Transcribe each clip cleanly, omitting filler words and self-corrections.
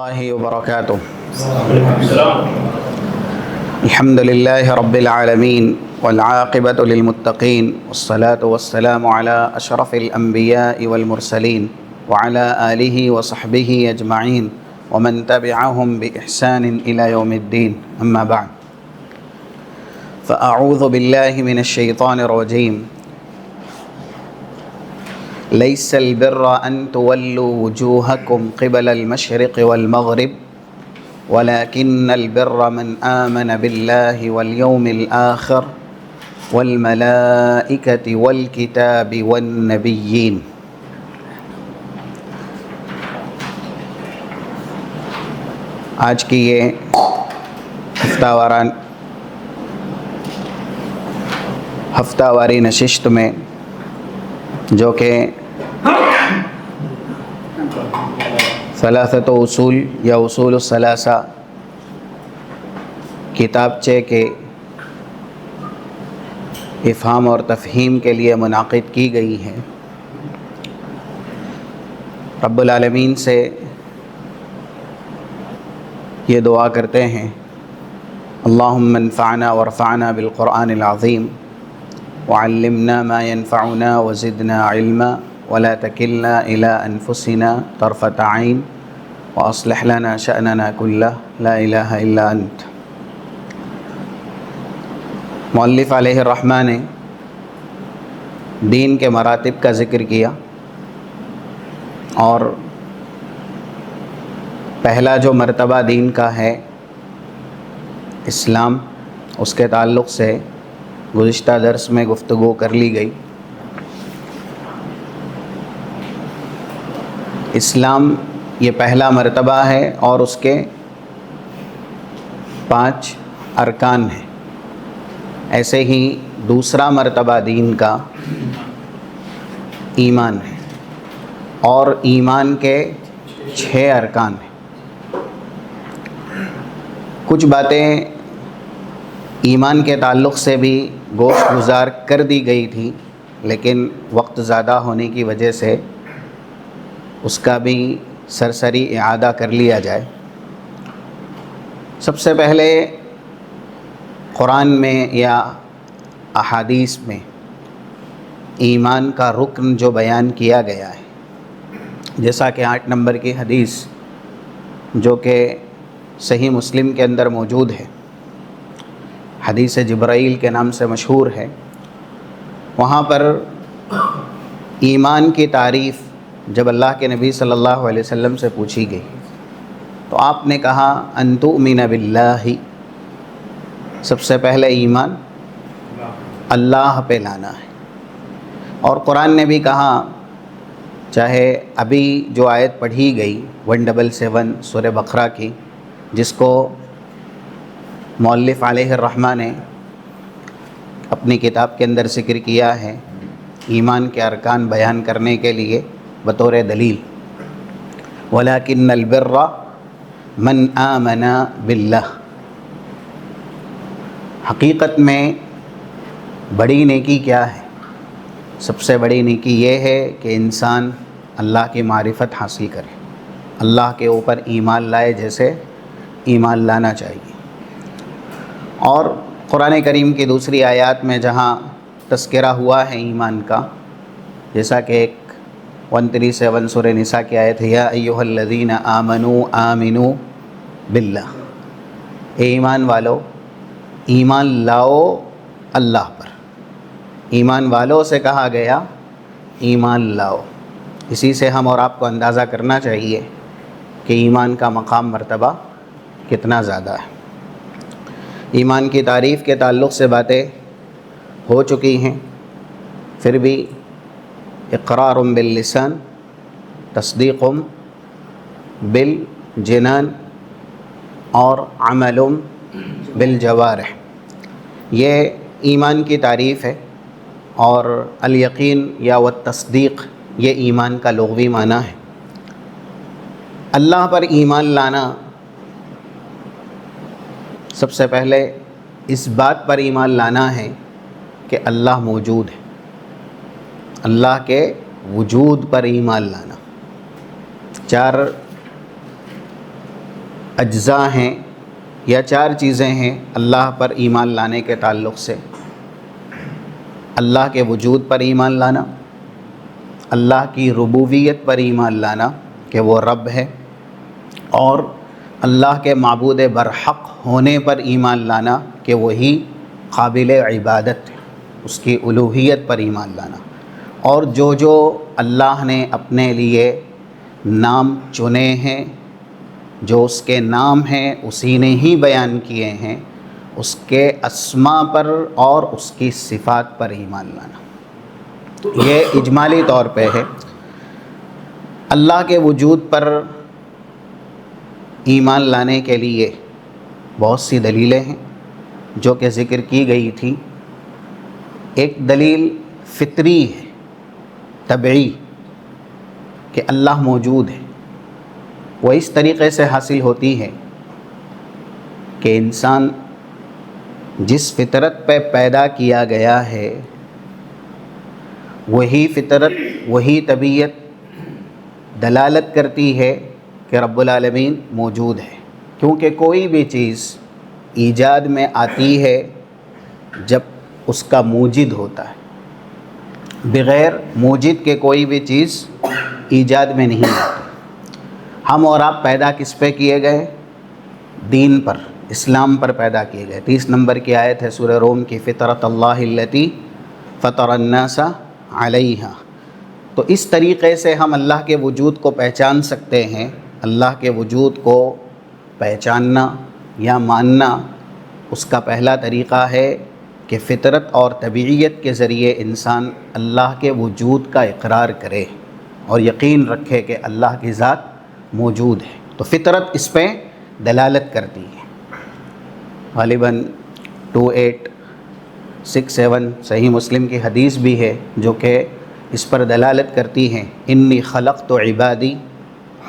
الله وبركاته. الحمد لله رب العالمين والعاقبة للمتقين والصلاة والسلام على أشرف الأنبياء والمرسلين وعلى آله وصحبه أجمعين ومن تبعهم بإحسان إلى يوم الدين. أما بعد، فأعوذ بالله من الشيطان الرجيم. ليس البر أن تولوا وجوهكم قبل المشرق والمغرب ولكن البر من آمن بالله واليوم الآخر والملائكة والكتاب والنبيين. آج کی یہ ہفتہ واری نشست میں جو کہ ثلاثت اصول یا اصول الثلاثہ کتابچے کے افہام اور تفہیم کے لیے منعقد کی گئی ہے، رب العالمین سے یہ دعا کرتے ہیں، اللہم انفعنا وارفعنا بالقرآن العظیم وعلمنا ما ينفعنا وزدنا علما ولا تكلنا إلى أنفسنا طرفة عين وأصلح لنا شأننا كله لا إله إلا أنت۔ مؤلف علیہ الرحمہ نے دین کے مراتب کا ذکر کیا، اور پہلا جو مرتبہ دین کا ہے اسلام، اس کے تعلق سے گزشتہ درس میں گفتگو کر لی گئی۔ اسلام یہ پہلا مرتبہ ہے اور اس کے 5 ارکان ہیں۔ ایسے ہی دوسرا مرتبہ دین کا ایمان ہے، اور ایمان کے 6 ارکان ہیں۔ کچھ باتیں ایمان کے تعلق سے بھی گوشت گزار کر دی گئی تھی، لیکن وقت زیادہ ہونے کی وجہ سے اس کا بھی سرسری اعادہ کر لیا جائے۔ سب سے پہلے قرآن میں یا احادیث میں ایمان کا رکن جو بیان کیا گیا ہے، جیسا کہ 8 نمبر کی حدیث جو کہ صحیح مسلم کے اندر موجود ہے، حدیث جبرائیل کے نام سے مشہور ہے، وہاں پر ایمان کی تعریف جب اللہ کے نبی صلی اللہ علیہ وسلم سے پوچھی گئی تو آپ نے کہا ان تؤمن باللہ، سب سے پہلے ایمان اللہ پہ لانا ہے۔ اور قرآن نے بھی کہا، چاہے ابھی جو آیت پڑھی گئی 177 سورہ بقرہ کی، جس کو مؤلف علیہ الرحمہ نے اپنی کتاب کے اندر ذکر کیا ہے ایمان کے ارکان بیان کرنے کے لیے بطور دلیل، وَلَكِنَّ الْبِرَّ مَنْ آمَنَ بِاللَّهِ، حقیقت میں بڑی نیکی کیا ہے؟ سب سے بڑی نیکی یہ ہے کہ انسان اللہ کی معرفت حاصل کرے، اللہ کے اوپر ایمان لائے جیسے ایمان لانا چاہیے۔ اور قرآن کریم کی دوسری آیات میں جہاں تذکرہ ہوا ہے ایمان کا، جیسا کہ ایک 137 سورہ نساء کی آیت ہے، یا ایھا الذین آمنوا آمنوا باللہ، اے ایمان والو ایمان لاؤ اللہ پر۔ ایمان والوں سے کہا گیا ایمان لاؤ، اسی سے ہم اور آپ کو اندازہ کرنا چاہیے کہ ایمان کا مقام مرتبہ کتنا زیادہ ہے۔ ایمان کی تعریف کے تعلق سے باتیں ہو چکی ہیں، پھر بھی اقرار باللسان، تصدیق بالجنان، اور عمل بالجوارح، یہ ایمان کی تعریف ہے۔ اور الیقین یا والتصدیق یہ ایمان کا لغوی معنی ہے۔ اللہ پر ایمان لانا، سب سے پہلے اس بات پر ایمان لانا ہے کہ اللہ موجود ہے، اللہ کے وجود پر ایمان لانا۔ 4 اجزاء ہیں یا 4 چیزیں ہیں اللہ پر ایمان لانے کے تعلق سے. اللہ کے وجود پر ایمان لانا، اللہ کی ربوبیت پر ایمان لانا کہ وہ رب ہے، اور اللہ کے معبود برحق ہونے پر ایمان لانا کہ وہی قابل عبادت ہے، اس کی الوہیت پر ایمان لانا. اور جو اللہ نے اپنے لیے نام چنے ہیں، جو اس کے نام ہیں اسی نے ہی بیان کیے ہیں، اس کے اسماء پر اور اس کی صفات پر ایمان لانا. یہ اجمالی طور پہ ہے. اللہ کے وجود پر ایمان لانے کے لیے بہت سی دلیلیں ہیں جو کہ ذکر کی گئی تھی. ایک دلیل فطری ہے، طبعی، کہ اللہ موجود ہے. وہ اس طریقے سے حاصل ہوتی ہے کہ انسان جس فطرت پہ پیدا کیا گیا ہے وہی فطرت، وہی طبیعت دلالت کرتی ہے کہ رب العالمین موجود ہے. کیونکہ کوئی بھی چیز ایجاد میں آتی ہے جب اس کا موجد ہوتا ہے. بغیر موجد کے کوئی بھی چیز ایجاد میں نہیں آتی. ہم اور آپ پیدا کس پہ کیے گئے؟ دین پر، اسلام پر پیدا کیے گئے. 30 نمبر کی آیت ہے سورہ روم کی، فطرت اللہ التی فطر الناس علیہا. تو اس طریقے سے ہم اللہ کے وجود کو پہچان سکتے ہیں. اللہ کے وجود کو پہچاننا یا ماننا اس کا پہلا طریقہ ہے کہ فطرت اور طبیعیت کے ذریعے انسان اللہ کے وجود کا اقرار کرے اور یقین رکھے کہ اللہ کی ذات موجود ہے. تو فطرت اس پہ دلالت کرتی ہے. غالباً 2867 صحیح مسلم کی حدیث بھی ہے جو کہ اس پر دلالت کرتی ہے. انی خلقت عبادی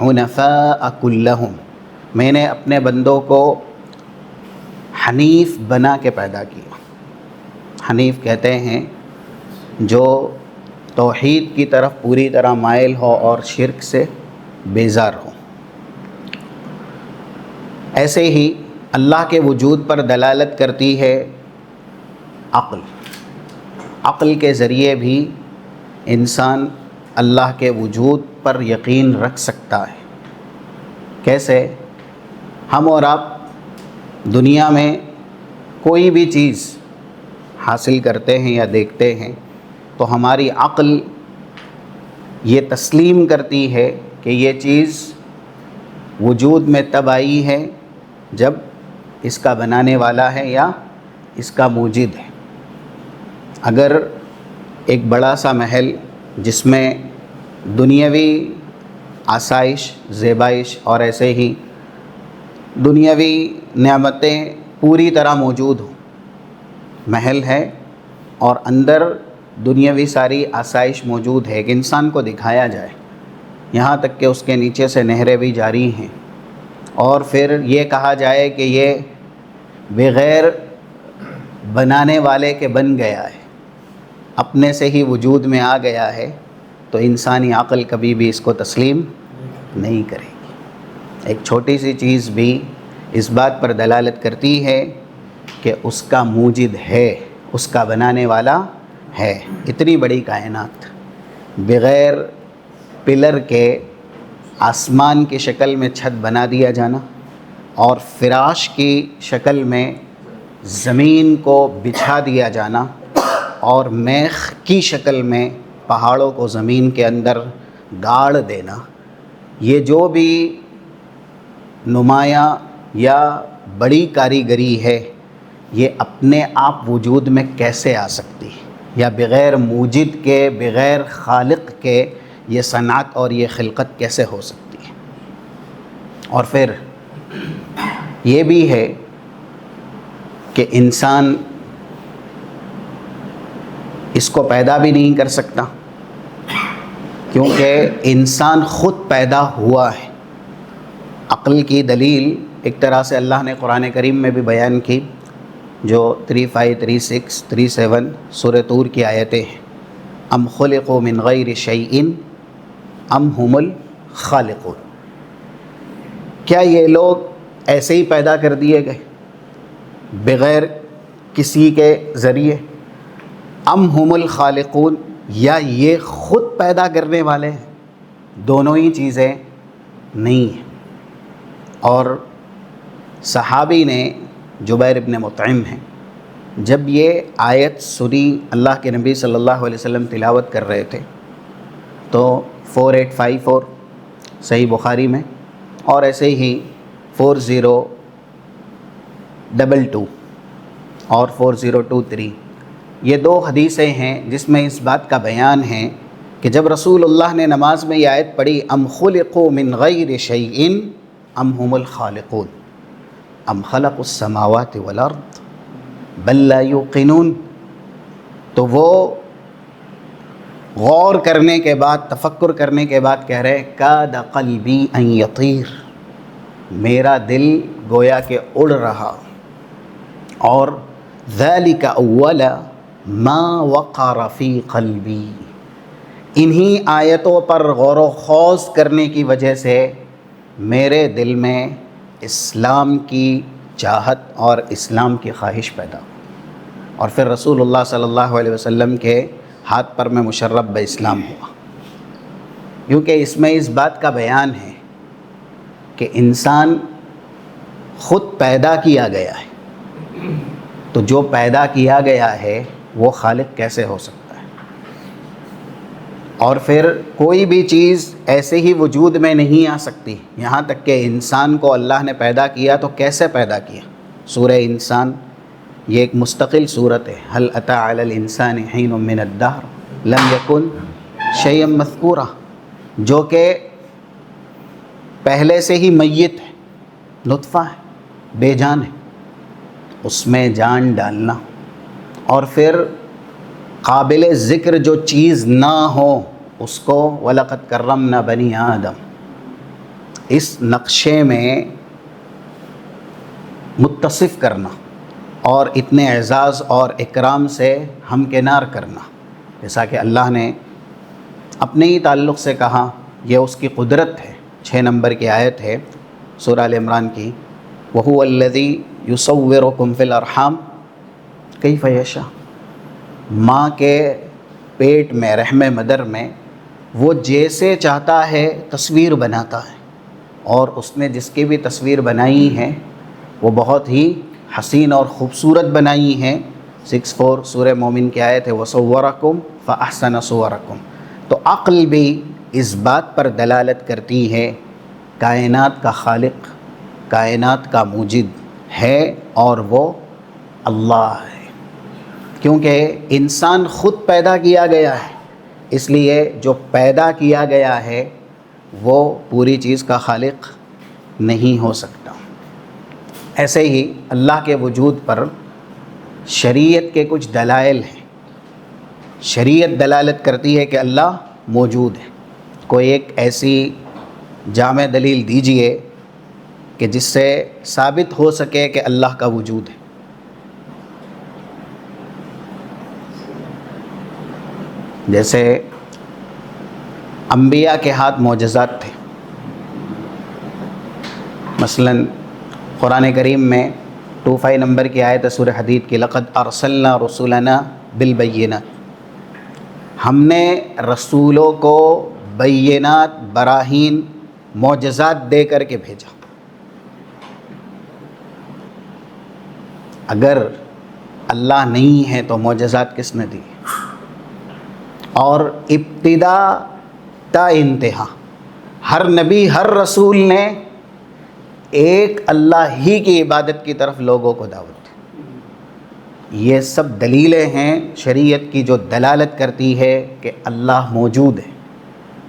حنفاء کلہم، میں نے اپنے بندوں کو حنیف بنا کے پیدا کیا. حنیف کہتے ہیں جو توحید کی طرف پوری طرح مائل ہو اور شرک سے بیزار ہو. ایسے ہی اللہ کے وجود پر دلالت کرتی ہے عقل. عقل کے ذریعے بھی انسان اللہ کے وجود پر یقین رکھ سکتا ہے. کیسے؟ ہم اور آپ دنیا میں کوئی بھی چیز حاصل کرتے ہیں یا دیکھتے ہیں تو ہماری عقل یہ تسلیم کرتی ہے کہ یہ چیز وجود میں تب آئی ہے جب اس کا بنانے والا ہے یا اس کا موجد ہے. اگر ایک بڑا سا محل جس میں دنیاوی آسائش، زیبائش اور ایسے ہی دنیاوی نعمتیں پوری طرح موجود ہوں، محل ہے اور اندر دنیاوی ساری آسائش موجود ہے، کہ انسان کو دکھایا جائے، یہاں تک کہ اس کے نیچے سے نہریں بھی جاری ہیں، اور پھر یہ کہا جائے کہ یہ بغیر بنانے والے کے بن گیا ہے، اپنے سے ہی وجود میں آ گیا ہے، تو انسانی عقل کبھی بھی اس کو تسلیم نہیں کرے گی. ایک چھوٹی سی چیز بھی اس بات پر دلالت کرتی ہے کہ اس کا موجد ہے، اس کا بنانے والا ہے. اتنی بڑی کائنات بغیر پلر کے آسمان کی شکل میں چھت بنا دیا جانا اور فراش کی شکل میں زمین کو بچھا دیا جانا اور میخ کی شکل میں پہاڑوں کو زمین کے اندر گاڑ دینا، یہ جو بھی نمایاں یا بڑی کاریگری ہے یہ اپنے آپ وجود میں کیسے آ سکتی ہے؟ یا بغیر موجد کے، بغیر خالق کے یہ صنعت اور یہ خلقت کیسے ہو سکتی ہے؟ اور پھر یہ بھی ہے کہ انسان اس کو پیدا بھی نہیں کر سکتا، کیونکہ انسان خود پیدا ہوا ہے. عقل کی دلیل ایک طرح سے اللہ نے قرآن کریم میں بھی بیان کی، جو 35، 36، 37 سورہ طور کی آیتیں ہیں. ام خلقوا من غیر شیء ام هم الخالقون. کیا یہ لوگ ایسے ہی پیدا کر دیے گئے بغیر کسی کے ذریعے؟ ام ہم الخالقون، یا یہ خود پیدا کرنے والے ہیں؟ دونوں ہی چیزیں نہیں ہیں۔ اور صحابی نے جبیر ابن مطعم ہیں، جب یہ آیت سنی، اللہ کے نبی صلی اللہ علیہ وسلم تلاوت کر رہے تھے، تو 4854 صحیح بخاری میں، اور ایسے ہی 4022 اور 4023، یہ دو حدیثیں ہیں جس میں اس بات کا بیان ہے کہ جب رسول اللہ نے نماز میں یہ آیت پڑھی، ام خلقوا من غیر شیء ام هم الخالقون ام خلقوا السماوات والارض بل لا یوقنون، تو وہ غور کرنے کے بعد، تفکر کرنے کے بعد کہہ رہے کاد قلبی ان یطیر، میرا دل گویا کہ اڑ رہا، اور ذالک اول ما وقر فی قلبی، انہی آیتوں پر غور و خوض کرنے کی وجہ سے میرے دل میں اسلام کی چاہت اور اسلام کی خواہش پیدا ہوئی، اور پھر رسول اللہ صلی اللہ علیہ وسلم کے ہاتھ پر میں مشرب باسلام ہوا۔ کیونکہ اس میں اس بات کا بیان ہے کہ انسان خود پیدا کیا گیا ہے، تو جو پیدا کیا گیا ہے وہ خالق کیسے ہو سکتا ہے؟ اور پھر کوئی بھی چیز ایسے ہی وجود میں نہیں آ سکتی، یہاں تک کہ انسان کو اللہ نے پیدا کیا تو کیسے پیدا کیا؟ سورہ انسان یہ ایک مستقل صورت ہے، هل اتى علی الانسان حین من الدہر لم یکن شیئا مذکورا، جو کہ پہلے سے ہی میت ہے، نطفہ ہے، بے جان ہے، اس میں جان ڈالنا، اور پھر قابل ذکر جو چیز نہ ہو اس کو وَلَقَدْ كَرَّمْنَا بَنِي آدم، اس نقشے میں متصف کرنا اور اتنے اعزاز اور اکرام سے ہمکنار کرنا، جیسا کہ اللہ نے اپنے ہی تعلق سے کہا، یہ اس کی قدرت ہے۔ 6 نمبر کی آیت ہے سورہ آل عمران کی، وَهُوَ الَّذِي يُصَوِّرُكُمْ فِي الْأَرْحَامِ كَيْفَ يَشَاءُ، ماں کے پیٹ میں، رحم مدر میں وہ جیسے چاہتا ہے تصویر بناتا ہے، اور اس نے جس کی بھی تصویر بنائی ہے وہ بہت ہی حسین اور خوبصورت بنائی ہیں۔ 64 سورہ مومن کی آیت ہے وَصَوَّرَكُمْ فَأَحْسَنَ صُوَرَكُمْ، تو عقل بھی اس بات پر دلالت کرتی ہے کائنات کا خالق، کائنات کا موجد ہے، اور وہ اللہ ہے، کیونکہ انسان خود پیدا کیا گیا ہے، اس لیے جو پیدا کیا گیا ہے وہ پوری چیز کا خالق نہیں ہو سکتا۔ ایسے ہی اللہ کے وجود پر شریعت کے کچھ دلائل ہیں۔ شریعت دلالت کرتی ہے کہ اللہ موجود ہے، کوئی ایک ایسی جامع دلیل دیجئے کہ جس سے ثابت ہو سکے کہ اللہ کا وجود ہے۔ جیسے انبیاء کے ہاتھ معجزات تھے، مثلا قرآن کریم میں 25 نمبر کی آیت سورہ حدید کی، لقد ارسلنا رسولنا بالبینات، ہم نے رسولوں کو بینات، براہین، معجزات دے کر کے بھیجا۔ اگر اللہ نہیں ہے تو معجزات کس نے دی؟ اور ابتدا تا انتہا ہر نبی، ہر رسول نے ایک اللہ ہی کی عبادت کی طرف لوگوں کو دعوت دی۔ یہ سب دلیلیں ہیں شریعت کی جو دلالت کرتی ہے کہ اللہ موجود ہے۔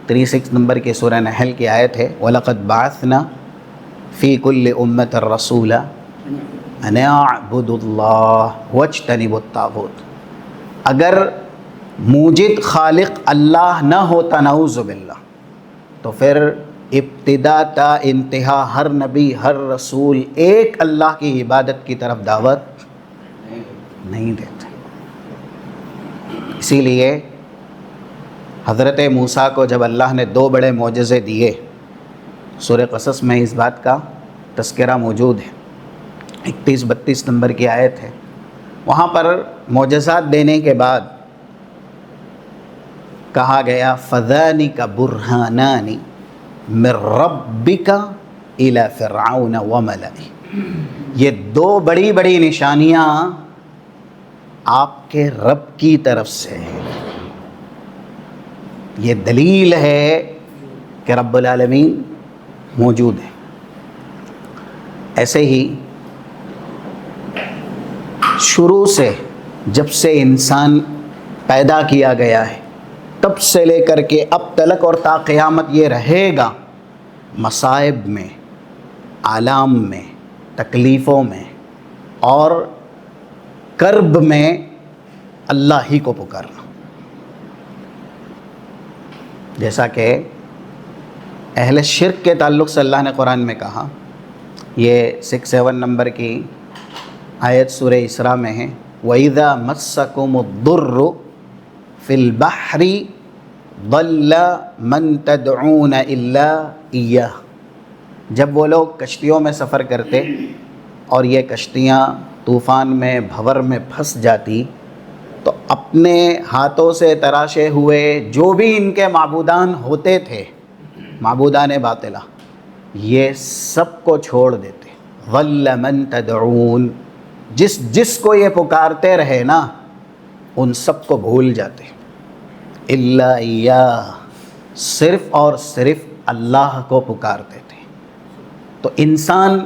36 نمبر کے سورہ نحل کی آیت ہے وَلَقَدْ بَعَثْنَا فِي كُلِّ أُمَّةٍ رَسُولًا أَنِ اعْبُدُوا اللَّهَ وَاجْتَنِبُوا الطَّاغُوتَ، اگر موجد خالق اللہ نہ ہوتا، نعوذ باللہ، تو پھر ابتدا تا انتہا ہر نبی، ہر رسول ایک اللہ کی عبادت کی طرف دعوت نہیں دیتے۔ اسی لیے حضرت موسیٰ کو جب اللہ نے 2 بڑے معجزے دیے، سورہ قصص میں اس بات کا تذکرہ موجود ہے، 31-32 نمبر کی آیت ہے. وہاں پر معجزات دینے کے بعد کہا گیا فَذَانِكَ بُرْهَانَانِ مِن رَبِّكَ إِلَى فِرْعَوْنَ وَمَلَئِهِ. یہ دو بڑی بڑی نشانیاں آپ کے رب کی طرف سے ہیں. یہ دلیل ہے کہ رب العالمین موجود ہے. ایسے ہی شروع سے جب سے انسان پیدا کیا گیا ہے تب سے لے کر کے اب تلک اور تا قیامت یہ رہے گا، مصائب میں، آلام میں، تکلیفوں میں اور کرب میں اللہ ہی کو پکارنا. جیسا کہ اہل شرک کے تعلق سے اللہ نے قرآن میں کہا، یہ 6-7 نمبر کی آیت سورہ اسراء میں ہے، وَإِذَا مَسَّكُمُ الضُّرُّ فِي الْبَحْرِ ضَلَّ مَن تَدْعُونَ إِلَّا إِيَّاهُ. جب وہ لوگ کشتیوں میں سفر کرتے اور یہ کشتیاں طوفان میں بھنور میں پھنس جاتی تو اپنے ہاتھوں سے تراشے ہوئے جو بھی ان کے معبودان ہوتے تھے، معبودان باطلہ، یہ سب کو چھوڑ دیتے. ضَلَّ مَن تَدْعُونَ، جس کو یہ پکارتے رہے نا ان سب کو بھول جاتے. اِلَّا إِيَّاهُ، صرف اور صرف اللہ کو پکارتے تھے. تو انسان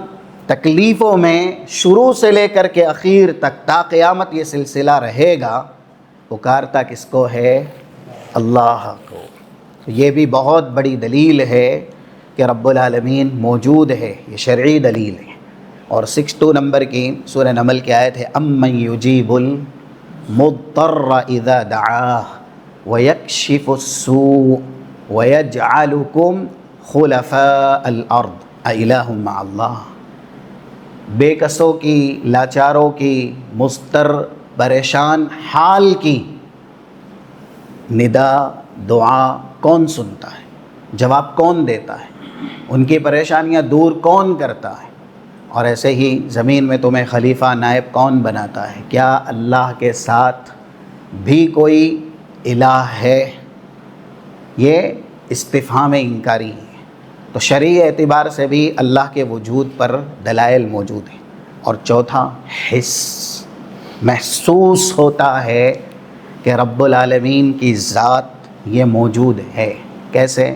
تکلیفوں میں شروع سے لے کر کے اخیر تک تا قیامت یہ سلسلہ رہے گا، پکارتا کس کو ہے؟ اللہ کو. تو یہ بھی بہت بڑی دلیل ہے کہ رب العالمین موجود ہے، یہ شرعی دلیل ہے. اور 62 نمبر کی سورہ نمل کی آیت ہے أَمَّن يُجِيبُ الْمُضْطَرَّ إِذَا دَعَاهُ وَيَكْشِفُ السُّوءَ وَيَجْعَلُكُمْ خُلَفَاءَ الْأَرْضِ أَإِلَٰهٌ مَّعَ اللَّهِ. بے کسوں کی، لاچاروں کی، مضطر پریشان حال کی ندا دعا کون سنتا ہے؟ جواب کون دیتا ہے؟ ان کی پریشانیاں دور کون کرتا ہے؟ اور ایسے ہی زمین میں تمہیں خلیفہ نائب کون بناتا ہے؟ کیا اللہ کے ساتھ بھی کوئی الہ ہے؟ یہ استفہام انکاری ہے. تو شرعی اعتبار سے بھی اللہ کے وجود پر دلائل موجود ہیں. اور چوتھا، حس، محسوس ہوتا ہے کہ رب العالمین کی ذات یہ موجود ہے. کیسے؟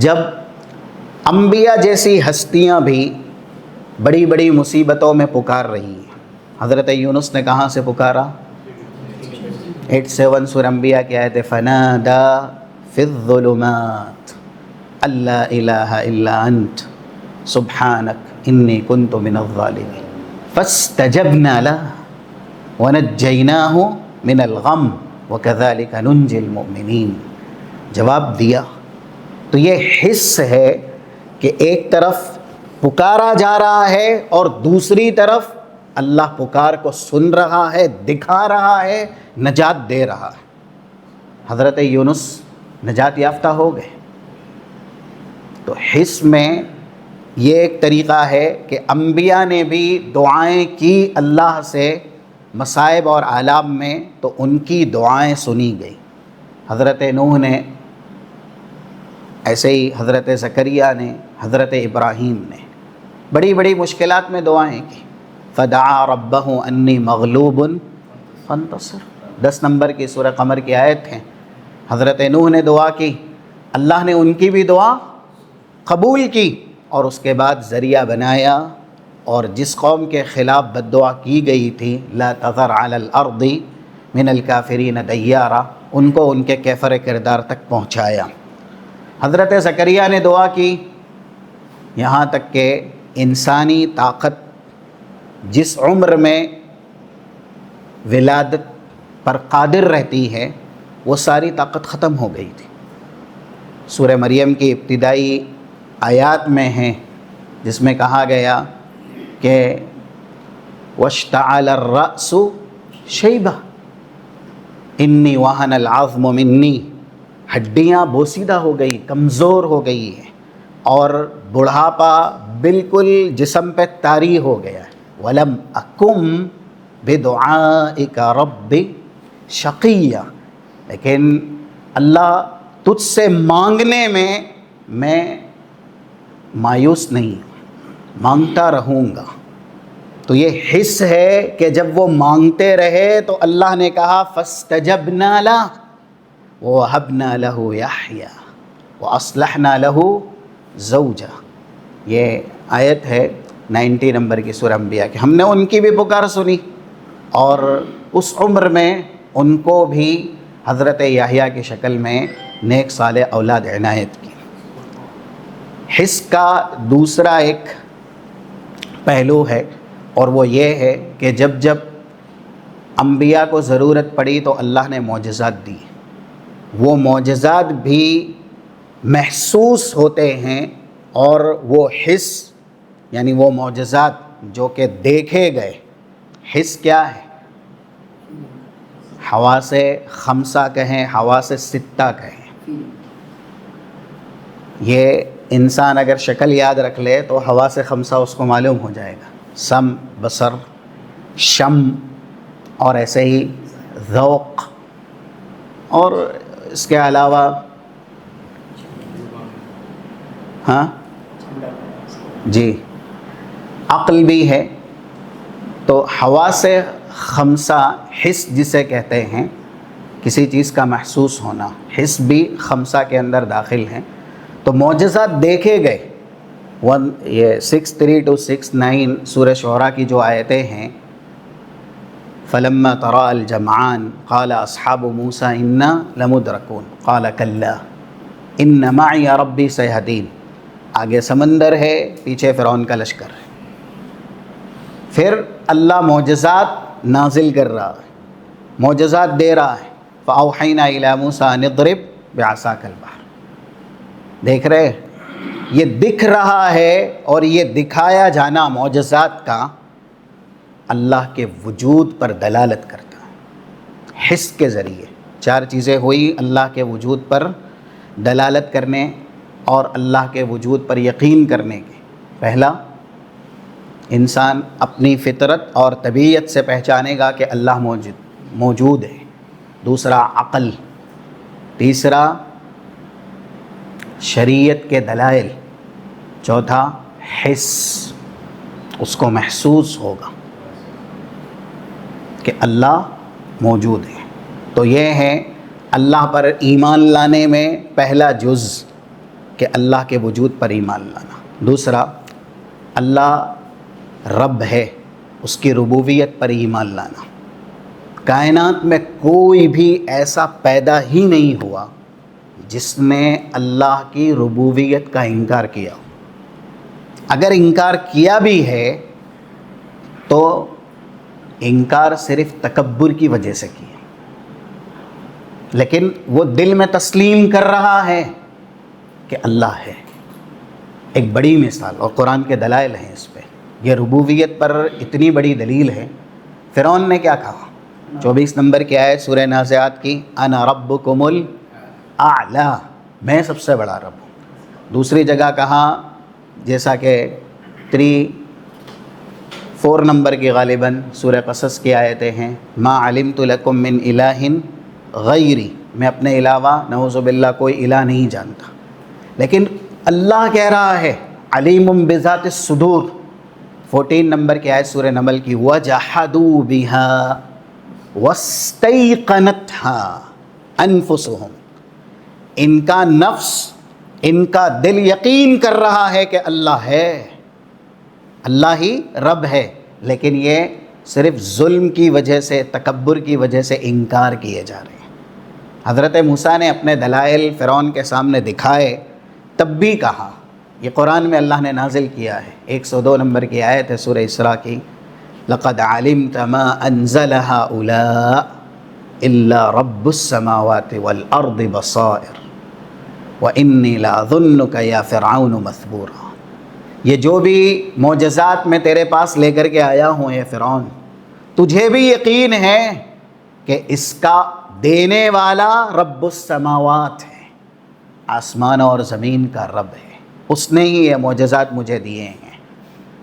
جب انبیاء جیسی ہستیاں بھی بڑی بڑی مصیبتوں میں پکار رہی ہیں. حضرت یونس نے کہاں سے پکارا؟ 87 سورہ انبیاء کی آیت فَنَادَى فِي الظُّلُمَاتِ أَلَّا إِلَٰهَ إِلَّا أَنْتَ سُبْحَانَكَ إِنِّي كُنْتُ مِنَ الظَّالِمِينَ فَاسْتَجَبْنَا لَهُ وَنَجَّيْنَاهُ مِنَ الْغَمِّ وَكَذَلِكَ نُنْجِي الْمُؤْمِنِينَ. جواب دیا. تو یہ حس ہے کہ ایک طرف پکارا جا رہا ہے اور دوسری طرف اللہ پکار کو سن رہا ہے، دکھا رہا ہے، نجات دے رہا ہے. حضرت یونس نجات یافتہ ہو گئے. تو حس میں یہ ایک طریقہ ہے کہ انبیاء نے بھی دعائیں کی اللہ سے مصائب اور آلام میں، تو ان کی دعائیں سنی گئی. حضرت نوح نے، ایسے ہی حضرت زکریا نے، حضرت ابراہیم نے بڑی بڑی مشکلات میں دعائیں کی. فدعا ربہ انی مغلوب فانتصر، 10 نمبر کی سورہ قمر کی آیت ہے. حضرت نوح نے دعا کی، اللہ نے ان کی بھی دعا قبول کی اور اس کے بعد ذریعہ بنایا. اور جس قوم کے خلاف بد دعا کی گئی تھی لا تذر علی الارض من الکافرین دیارا، ان کو ان کے کیفر کردار تک پہنچایا. حضرت زکریا نے دعا کی یہاں تک کہ انسانی طاقت جس عمر میں ولادت پر قادر رہتی ہے وہ ساری طاقت ختم ہو گئی تھی. سورہ مریم کی ابتدائی آیات میں ہیں جس میں کہا گیا کہ وَاشْتَعَلَ الرَّأْسُ شَيْبَةً إِنِّي وَهَنَ الْعَظْمُ مِنِّي، ہڈیاں بوسیدہ ہو گئی، کمزور ہو گئی ہیں. اور بڑھاپا بالکل جسم پہ طاری ہو گیا ہے. وَلَمْ أَكُمْ بِدُعَائِكَ رَبِّ شَقِيًّا, لیکن اللہ تجھ سے مانگنے میں مایوس نہیں ہوں, مانگتا رہوں گا. تو یہ حص ہے کہ جب وہ مانگتے رہے تو اللہ نے کہا فَاسْتَجَبْنَا لَهُ وَوَهَبْنَا لَهُ يَحْيَىٰ وَأَصْلَحْنَا لَهُ زَوْجَهُ. یہ آیت ہے 90 نمبر کی سورہ انبیاء کی. ہم نے ان کی بھی پکار سنی اور اس عمر میں ان کو بھی حضرت یحییٰ کی شکل میں نیک صالح اولاد عنایت کی. حص کا دوسرا ایک پہلو ہے اور وہ یہ ہے کہ جب جب انبیاء کو ضرورت پڑی تو اللہ نے معجزات دی. وہ معجزات بھی محسوس ہوتے ہیں اور وہ حص یعنی وہ معجزات جو کہ دیکھے گئے. حص کیا ہے؟ حواس خمسہ کہیں, حواس ستہ کہیں. یہ انسان اگر شکل یاد رکھ لے تو حواس خمسہ اس کو معلوم ہو جائے گا. سم, بصر, شم اور ایسے ہی ذوق, اور اس کے علاوہ ہاں جی عقل بھی ہے. تو حواس خمسہ حس جسے کہتے ہیں, کسی چیز کا محسوس ہونا, حس بھی خمسہ کے اندر داخل ہیں. تو معجزات دیکھے گئے. یہ 6:3 to 6:9 سورہ شعراء کی جو آیتیں ہیں, فَلَمَّا تَرَاءَ الْجَمْعَانِ قَالَ أَصْحَابُ مُوسَىٰ إِنَّا لَمُدْرَكُونَ قَالَ كَلَّا إِنَّ مَعِيَ رَبِّي سَيَهْدِينِ. آگے سمندر ہے, پیچھے فرعون کا لشکر ہے. پھر اللہ معجزات نازل کر رہا ہے, معجزات دے رہا ہے. فَأَوْحَيْنَا إِلَىٰ مُوسَىٰ أَنِ اضْرِبْ بِعَصَاكَ الْبَحْرَ. دیکھ رہے, یہ دکھ رہا ہے اور یہ دکھایا جانا معجزات کا اللہ کے وجود پر دلالت کرتا ہے. حس کے ذریعے 4 چیزیں ہوئی اللہ کے وجود پر دلالت کرنے اور اللہ کے وجود پر یقین کرنے کے. پہلا, انسان اپنی فطرت اور طبیعت سے پہچانے گا کہ اللہ موجود ہے. دوسرا عقل. تیسرا شریعت کے دلائل. چوتھا حس, اس کو محسوس ہوگا کہ اللہ موجود ہے. تو یہ ہے اللہ پر ایمان لانے میں پہلا جز کہ اللہ کے وجود پر ایمان لانا. دوسرا, اللہ رب ہے, اس کی ربوبیت پر ایمان لانا. کائنات میں کوئی بھی ایسا پیدا ہی نہیں ہوا جس نے اللہ کی ربوبیت کا انکار کیا. اگر انکار کیا بھی ہے تو انکار صرف تکبر کی وجہ سے کیا, لیکن وہ دل میں تسلیم کر رہا ہے کہ اللہ ہے. ایک بڑی مثال, اور قرآن کے دلائل ہیں اس پہ. یہ ربوبیت پر اتنی بڑی دلیل ہے. فرعون نے کیا کہا؟ 24 نمبر کی آیت سورہ نازعات کی, انا ربکم الاعلی, میں سب سے بڑا رب ہوں. دوسری جگہ کہا, جیسا کہ 4 نمبر کی غالباً سورہ قصص کی آیتیں ہیں, ما علمت لکم من الہ غیری, میں اپنے علاوہ نعوذ باللہ کوئی الہ نہیں جانتا. لیکن اللہ کہہ رہا ہے علیم بذات الصدور. 14 نمبر کی آیت سورہ نمل کی, وَجَحَدُوا بِهَا وَاسْتَيْقَنَتْهَا أَنفُسُهُمْ, ان کا نفس, ان کا دل یقین کر رہا ہے کہ اللہ ہے, اللہ ہی رب ہے, لیکن یہ صرف ظلم کی وجہ سے, تکبر کی وجہ سے انکار کیے جا رہے ہیں. حضرت موسیٰ نے اپنے دلائل فرعون کے سامنے دکھائے, تب بھی کہا. یہ قرآن میں اللہ نے نازل کیا ہے. 102 نمبر کی آیت ہے سورہ اسراء کی, لَقَدْ عَلِمْتَ مَا أَنزَلَ هَؤُلَاءِ إِلَّا رَبُّ السَّمَاوَاتِ وَالْأَرْضِ بَصَائِرَ وَإِنِّي لَأَظُنُّكَ يَا فِرْعَوْنُ مَثْبُورًا. یہ جو بھی معجزات میں تیرے پاس لے کر کے آیا ہوں اے فرعون, تجھے بھی یقین ہے کہ اس کا دینے والا رب السماوات ہے, آسمان اور زمین کا رب ہے, اس نے ہی یہ معجزات مجھے دیے ہیں،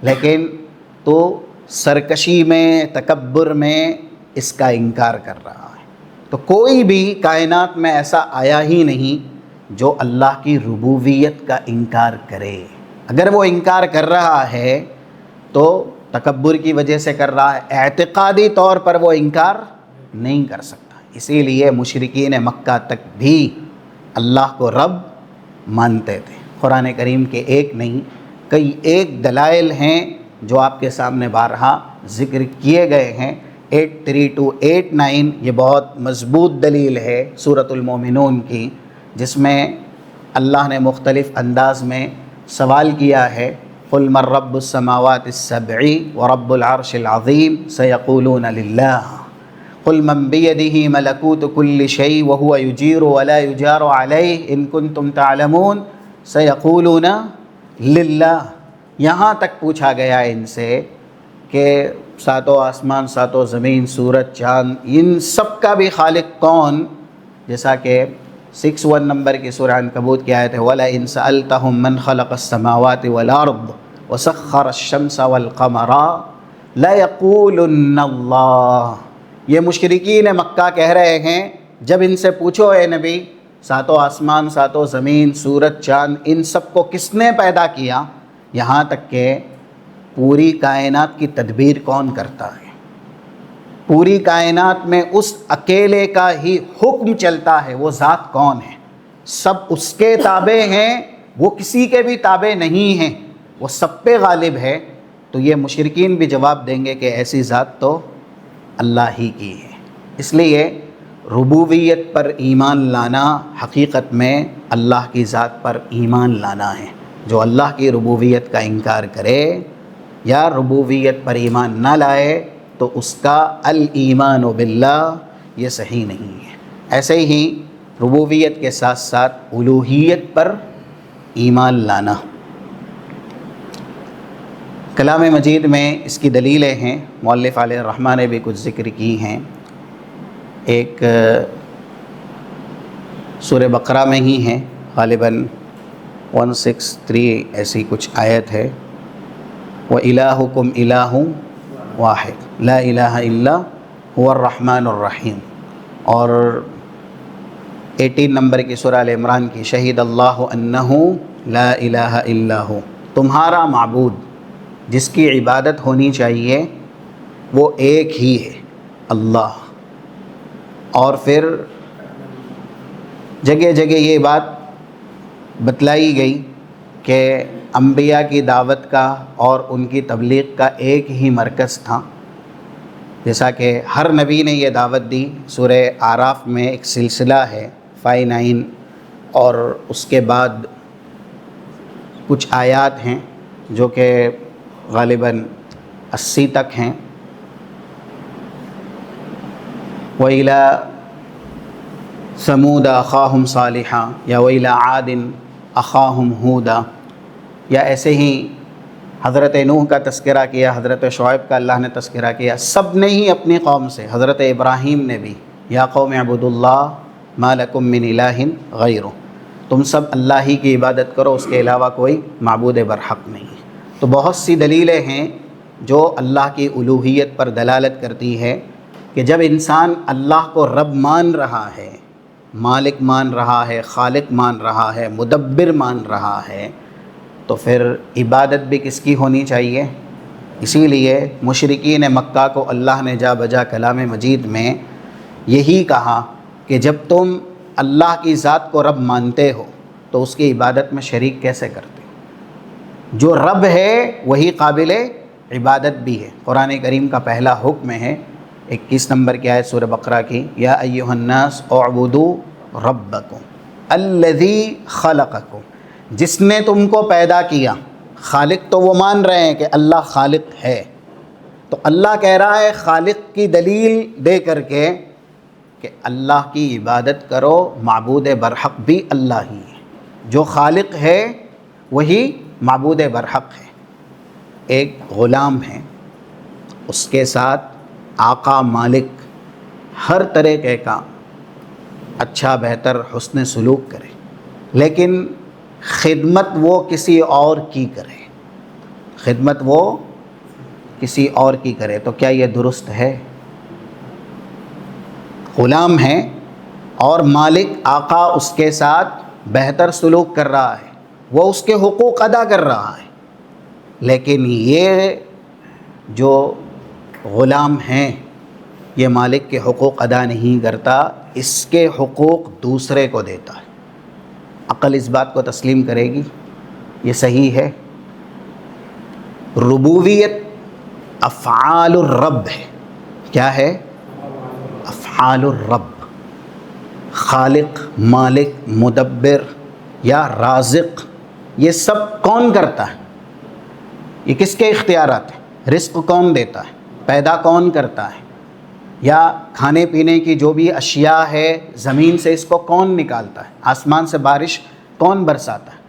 لیکن تو سرکشی میں، تکبر میں اس کا انکار کر رہا ہے۔ تو کوئی بھی کائنات میں ایسا آیا ہی نہیں جو اللہ کی ربوبیت کا انکار کرے۔ اگر وہ انکار کر رہا ہے تو تکبر کی وجہ سے کر رہا ہے، اعتقادی طور پر وہ انکار نہیں کر سکتا۔ اسی لیے مشرکین مکہ تک بھی اللہ کو رب مانتے تھے۔ قرآن کریم کے ایک نہیں کئی ایک دلائل ہیں جو آپ کے سامنے بارہا ذکر کیے گئے ہیں۔ 832 89 یہ بہت مضبوط دلیل ہے سورۃ المومنون کی، جس میں اللہ نے مختلف انداز میں سوال کیا ہے، قل من رب السماوات السبع ورب العرش العظیم سیقولون للہ قل من بیدہ ملکوت کل شیء وہو یجیر ولا یجار علیہ ان کنتم تعلمون سیقولون للہ۔ یہاں تک پوچھا گیا ان سے کہ ساتوں آسمان، ساتوں زمین، سورج، چاند، ان سب کا بھی خالق کون؟ جیسا کہ 61 نمبر کی سورہ عنکبوت کی آیت ہے، وَلَئِن سَأَلْتَهُم مَّن خَلَقَ السَّمَاوَاتِ وَالْأَرْضَ وَسَخَّرَ الشَّمْسَ وَالْقَمَرَ لَيَقُولُنَّ اللَّهُ۔ یہ مشرکین مکہ کہہ رہے ہیں، جب ان سے پوچھو اے نبی، ساتوں آسمان، ساتوں زمین، سورج، چاند، ان سب کو کس نے پیدا کیا؟ یہاں تک کہ پوری کائنات کی تدبیر کون کرتا ہے؟ پوری کائنات میں اس اکیلے کا ہی حکم چلتا ہے، وہ ذات کون ہے؟ سب اس کے تابع ہیں، وہ کسی کے بھی تابع نہیں ہیں، وہ سب پہ غالب ہے۔ تو یہ مشرکین بھی جواب دیں گے کہ ایسی ذات تو اللہ ہی کی ہے۔ اس لیے ربوبیت پر ایمان لانا حقیقت میں اللہ کی ذات پر ایمان لانا ہے۔ جو اللہ کی ربوبیت کا انکار کرے یا ربوبیت پر ایمان نہ لائے تو اس کا الایمان باللہ یہ صحیح نہیں ہے۔ ایسے ہی ربوبیت کے ساتھ ساتھ الوہیت پر ایمان لانا۔ کلام مجید میں اس کی دلیلیں ہیں، مؤلف علیہ الرحمٰ نے بھی کچھ ذکر کی ہیں۔ ایک سورہ بقرہ میں ہی ہے، غالباً 163 ایسی کچھ آیت ہے، وَإِلَٰهُكُمْ إِلَٰهٌ وَاحِدٌ لَا إِلَٰهَ إِلَّا هُوَ الرَّحْمَٰنُ الرَّحِيمُ۔ اور 18 نمبر کی سورہ آل عمران کی، شہید اللہ انہ لا الہ الا ہو، تمہارا معبود جس کی عبادت ہونی چاہیے وہ ایک ہی ہے، اللہ۔ اور پھر جگہ جگہ یہ بات بتلائی گئی کہ انبیاء کی دعوت کا اور ان کی تبلیغ کا ایک ہی مرکز تھا، جیسا کہ ہر نبی نے یہ دعوت دی۔ سورہ اعراف میں ایک سلسلہ ہے 59، اور اس کے بعد کچھ آیات ہیں جو کہ غالباً 80 تک ہیں۔ وَإِلَىٰ ثَمُودَ أَخَاهُمْ صَالِحًا یا وَإِلَىٰ عَادٍ أَخَاهُمْ هُودًا، یا ایسے ہی حضرت نوح کا تذکرہ کیا، حضرت شعیب کا اللہ نے تذکرہ کیا، سب نے ہی اپنی قوم سے، حضرت ابراہیم نے بھی، یا قوم اعبدوا اللہ ما لکم من الہ غیرہ، تم سب اللہ ہی کی عبادت کرو، اس کے علاوہ کوئی معبود برحق نہیں۔ تو بہت سی دلیلیں ہیں جو اللہ کی الوہیت پر دلالت کرتی ہے کہ جب انسان اللہ کو رب مان رہا ہے، مالک مان رہا ہے، خالق مان رہا ہے، مدبر مان رہا ہے، تو پھر عبادت بھی کس کی ہونی چاہیے؟ اسی لیے مشرکین مکہ کو اللہ نے جا بجا کلام مجید میں یہی کہا کہ جب تم اللہ کی ذات کو رب مانتے ہو تو اس کی عبادت میں شریک کیسے کرتے؟ جو رب ہے وہی قابل عبادت بھی ہے۔ قرآن کریم کا پہلا حکم ہے 21 نمبر کی آیت سورہ بقرہ کی، یا ایھا الناس اعبدوا ربکم الذی خلقکم، جس نے تم کو پیدا کیا۔ خالق تو وہ مان رہے ہیں کہ اللہ خالق ہے، تو اللہ کہہ رہا ہے خالق کی دلیل دے کر کے کہ اللہ کی عبادت کرو، معبود برحق بھی اللہ ہی ہے، جو خالق ہے وہی معبود برحق ہے۔ ایک غلام ہے، اس کے ساتھ آقا مالک ہر طریقے کا اچھا بہتر حسن سلوک کرے، لیکن خدمت وہ کسی اور کی کرے، خدمت وہ کسی اور کی کرے، تو کیا یہ درست ہے؟ غلام ہے اور مالک آقا اس کے ساتھ بہتر سلوک کر رہا ہے، وہ اس کے حقوق ادا کر رہا ہے، لیکن یہ جو غلام ہیں یہ مالک کے حقوق ادا نہیں کرتا، اس کے حقوق دوسرے کو دیتا ہے۔ عقل اس بات کو تسلیم کرے گی یہ صحیح ہے؟ ربوبیت افعال الرب ہے۔ کیا ہے؟ افعال الرب۔ خالق، مالک، مدبر یا رازق، یہ سب کون کرتا ہے؟ یہ کس کے اختیارات ہیں؟ رزق کون دیتا ہے؟ پیدا کون کرتا ہے؟ یا کھانے پینے کی جو بھی اشیاء ہے زمین سے اس کو کون نکالتا ہے؟ آسمان سے بارش کون برساتا ہے؟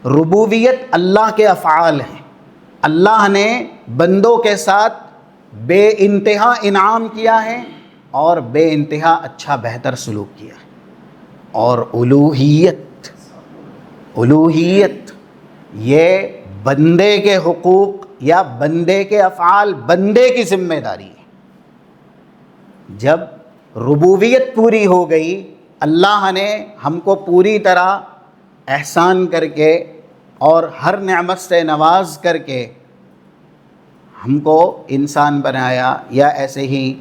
ربوبیت اللہ کے افعال ہیں۔ اللہ نے بندوں کے ساتھ بے انتہا انعام کیا ہے اور بے انتہا اچھا بہتر سلوک کیا ہے۔ اور الوہیت، الوہیت یہ بندے کے حقوق یا بندے کے افعال بندے کی ذمہ داری ہے۔ جب ربوبیت پوری ہو گئی، اللہ نے ہم کو پوری طرح احسان کر کے اور ہر نعمت سے نواز کر کے ہم کو انسان بنایا یا ایسے ہی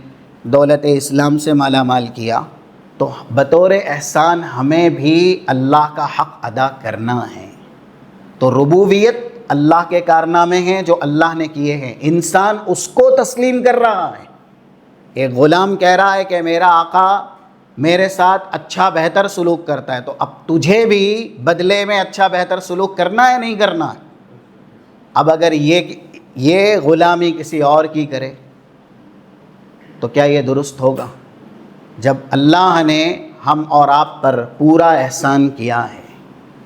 دولت اسلام سے مالا مال کیا، تو بطور احسان ہمیں بھی اللہ کا حق ادا کرنا ہے۔ تو ربوبیت اللہ کے کارنامے ہیں جو اللہ نے کیے ہیں، انسان اس کو تسلیم کر رہا ہے۔ ایک غلام کہہ رہا ہے کہ میرا آقا میرے ساتھ اچھا بہتر سلوک کرتا ہے، تو اب تجھے بھی بدلے میں اچھا بہتر سلوک کرنا ہے نہیں کرنا ہے؟ اب اگر یہ غلامی کسی اور کی کرے تو کیا یہ درست ہوگا؟ جب اللہ نے ہم اور آپ پر پورا احسان کیا ہے،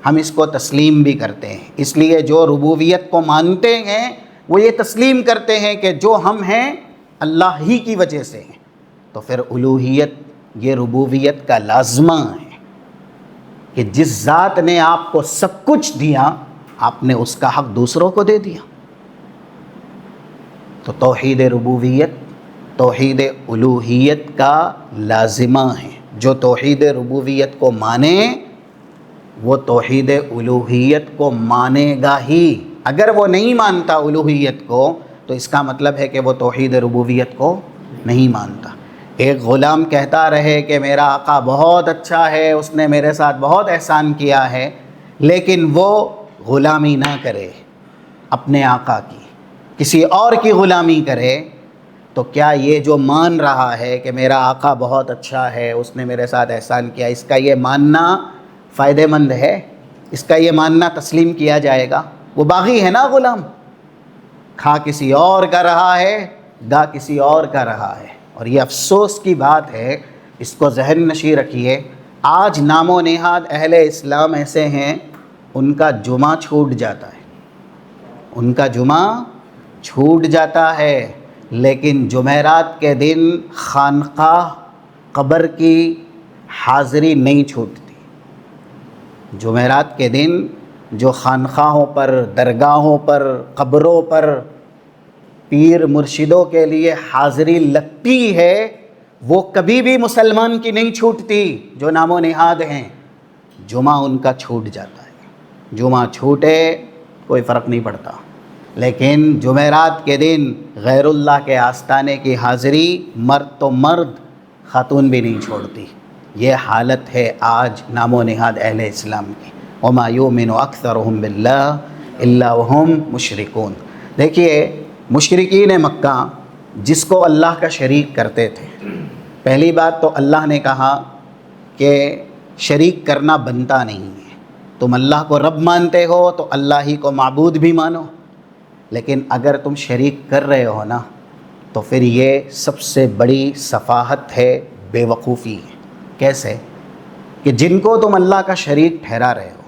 ہم اس کو تسلیم بھی کرتے ہیں۔ اس لیے جو ربوبیت کو مانتے ہیں وہ یہ تسلیم کرتے ہیں کہ جو ہم ہیں اللہ ہی کی وجہ سے ہیں، تو پھر الوہیت یہ ربوبیت کا لازمہ ہے کہ جس ذات نے آپ کو سب کچھ دیا آپ نے اس کا حق دوسروں کو دے دیا۔ تو توحید ربوبیت توحید الوہیت کا لازمہ ہے۔ جو توحید ربوبیت کو مانے وہ توحید الوہیت کو مانے گا ہی۔ اگر وہ نہیں مانتا الوہیت کو تو اس کا مطلب ہے کہ وہ توحید ربوبیت کو نہیں مانتا۔ ایک غلام کہتا رہے کہ میرا آقا بہت اچھا ہے، اس نے میرے ساتھ بہت احسان کیا ہے، لیکن وہ غلامی نہ کرے اپنے آقا کی، کسی اور کی غلامی کرے، تو کیا یہ جو مان رہا ہے کہ میرا آقا بہت اچھا ہے، اس نے میرے ساتھ احسان کیا، اس کا یہ ماننا فائدہ مند ہے؟ اس کا یہ ماننا تسلیم کیا جائے گا؟ وہ باغی ہے نا غلام، کھا کسی اور کا رہا ہے، گا کسی اور کا رہا ہے۔ اور یہ افسوس کی بات ہے، اس کو ذہن نشیں رکھیے۔ آج نام و نہاد اہل اسلام ایسے ہیں، ان کا جمعہ چھوٹ جاتا ہے، ان کا جمعہ چھوٹ جاتا ہے، لیکن جمعرات کے دن خانقاہ قبر کی حاضری نہیں چھوٹتی۔ جمعرات کے دن جو خانقاہوں پر، درگاہوں پر، قبروں پر پیر مرشدوں کے لیے حاضری لگتی ہے، وہ کبھی بھی مسلمان کی نہیں چھوٹتی۔ جو نام و نہاد ہیں جمعہ ان کا چھوٹ جاتا ہے، جمعہ چھوٹے کوئی فرق نہیں پڑتا، لیکن جمعرات کے دن غیر اللہ کے آستانے کی حاضری مرد تو مرد، خاتون بھی نہیں چھوڑتی۔ یہ حالت ہے آج نام و نہاد اہل اسلام کی۔ وما یؤمن اکثرهم باللہ الا وهم مشرکون۔ دیکھیے مشرکین مکہ جس کو اللہ کا شریک کرتے تھے، پہلی بات تو اللہ نے کہا کہ شریک کرنا بنتا نہیں ہے، تم اللہ کو رب مانتے ہو تو اللہ ہی کو معبود بھی مانو، لیکن اگر تم شریک کر رہے ہو نا تو پھر یہ سب سے بڑی سفاہت ہے، بے وقوفی ہے۔ کیسے؟ کہ جن کو تم اللہ کا شریک ٹھہرا رہے ہو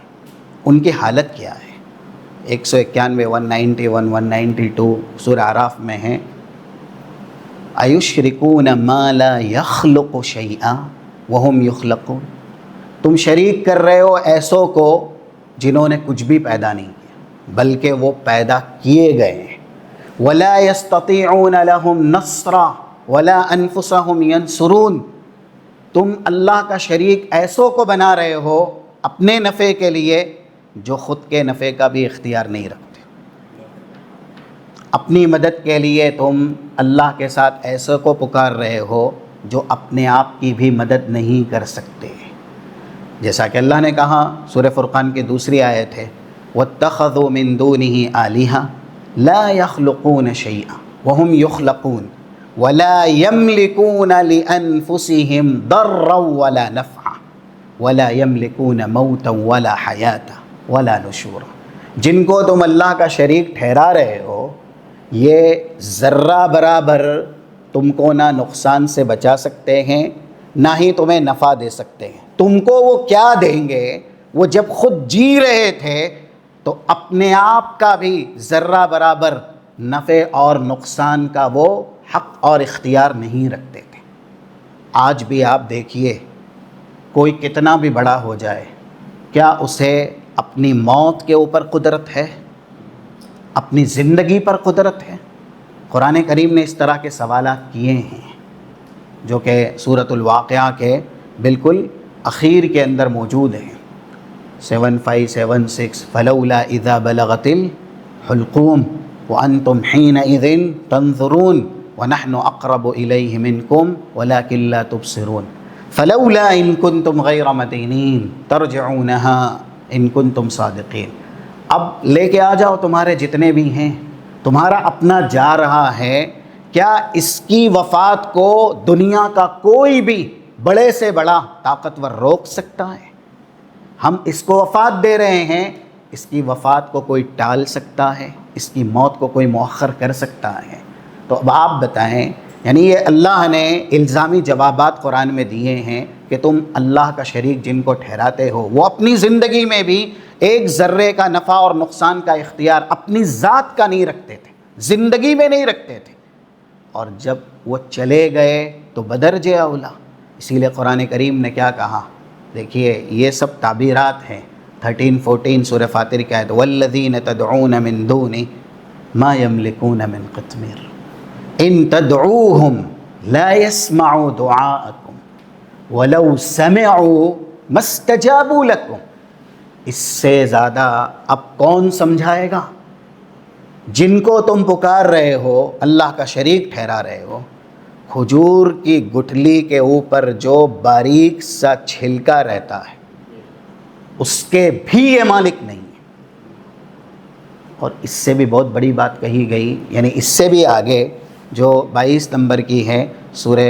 ان کی حالت کیا ہے؟ 191 191 192 سورہ اعراف میں ہے، ایشرکون ما لا یخلق شیئا وہم یخلقون۔ تم شریک کر رہے ہو ایسوں کو جنہوں نے کچھ بھی پیدا نہیں کیا بلکہ وہ پیدا کیے گئے ہیں. وَلَا يَسْتَطِيعُونَ لَهُمْ نَصْرًا وَلَا أَنفُسَهُمْ يَنصُرُونَ. تم اللہ کا شریک ایسوں کو بنا رہے ہو اپنے نفع کے لیے جو خود کے نفع کا بھی اختیار نہیں رکھتے. اپنی مدد کے لیے تم اللہ کے ساتھ ایسے کو پکار رہے ہو جو اپنے آپ کی بھی مدد نہیں کر سکتے. جیسا کہ اللہ نے کہا سورہ فرقان کی دوسری آیت ہے وَاتَّخَذُوا مِن دُونِهِ آلِهَةً لَا يَخْلُقُونَ شَيْئًا وَهُمْ يُخْلَقُونَ وَلَا يَمْلِكُونَ لِأَنفُسِهِمْ ضَرًّا وَلَا نَفْعًا وَلَا يَمْلِكُونَ مَوْتًا وَلَا حَيَاةً وَلَا نُشُورًا. جن کو تم اللہ کا شریک ٹھہرا رہے ہو یہ ذرہ برابر تم کو نہ نقصان سے بچا سکتے ہیں نہ ہی تمہیں نفع دے سکتے ہیں. تم کو وہ کیا دیں گے؟ وہ جب خود جی رہے تھے تو اپنے آپ کا بھی ذرہ برابر نفع اور نقصان کا وہ حق اور اختیار نہیں رکھتے تھے. آج بھی آپ دیکھیے کوئی کتنا بھی بڑا ہو جائے کیا اسے اپنی موت کے اوپر قدرت ہے؟ اپنی زندگی پر قدرت ہے؟ قرآن کریم نے اس طرح کے سوالات کیے ہیں جو کہ سورۃ الواقعہ کے بالکل اخیر کے اندر موجود ہیں. 7576 فلولا اذا بلغت الحلقوم وانتم حينئذ تنظرون ونحن اقرب الیہ منکم ولکن لا تبصرون فلولا ان کنتم غیر مدینین ترجعونها ان کنتم صادقین. اب لے کے آ جاؤ تمہارے جتنے بھی ہیں، تمہارا اپنا جا رہا ہے، کیا اس کی وفات کو دنیا کا کوئی بھی بڑے سے بڑا طاقتور روک سکتا ہے؟ ہم اس کو وفات دے رہے ہیں، اس کی وفات کو کوئی ٹال سکتا ہے؟ اس کی موت کو کوئی مؤخر کر سکتا ہے؟ تو اب آپ بتائیں، یعنی یہ اللہ نے الزامی جوابات قرآن میں دیے ہیں کہ تم اللہ کا شریک جن کو ٹھہراتے ہو وہ اپنی زندگی میں بھی ایک ذرے کا نفع اور نقصان کا اختیار اپنی ذات کا نہیں رکھتے تھے، زندگی میں نہیں رکھتے تھے، اور جب وہ چلے گئے تو بدرجہ اولا. اسی لیے قرآن کریم نے کیا کہا؟ دیکھیے یہ سب تعبیرات ہیں. 13-14 سورہ فاطر کی آیت والذین تدعون من دونہ ما یملکون من قطمیر ان تدعوہم لا يسمعوا دعاءکم ولو سمعوا ما استجابوا لکم. اس سے زیادہ اب کون سمجھائے گا؟ جن کو تم پکار رہے ہو اللہ کا شریک ٹھہرا رہے ہو، کھجور کی گٹھلی کے اوپر جو باریک سا چھلکا رہتا ہے اس کے بھی یہ مالک نہیں ہے. اور اس سے بھی بہت بڑی بات کہی گئی، یعنی اس سے بھی آگے جو 22 نمبر کی ہے سورہ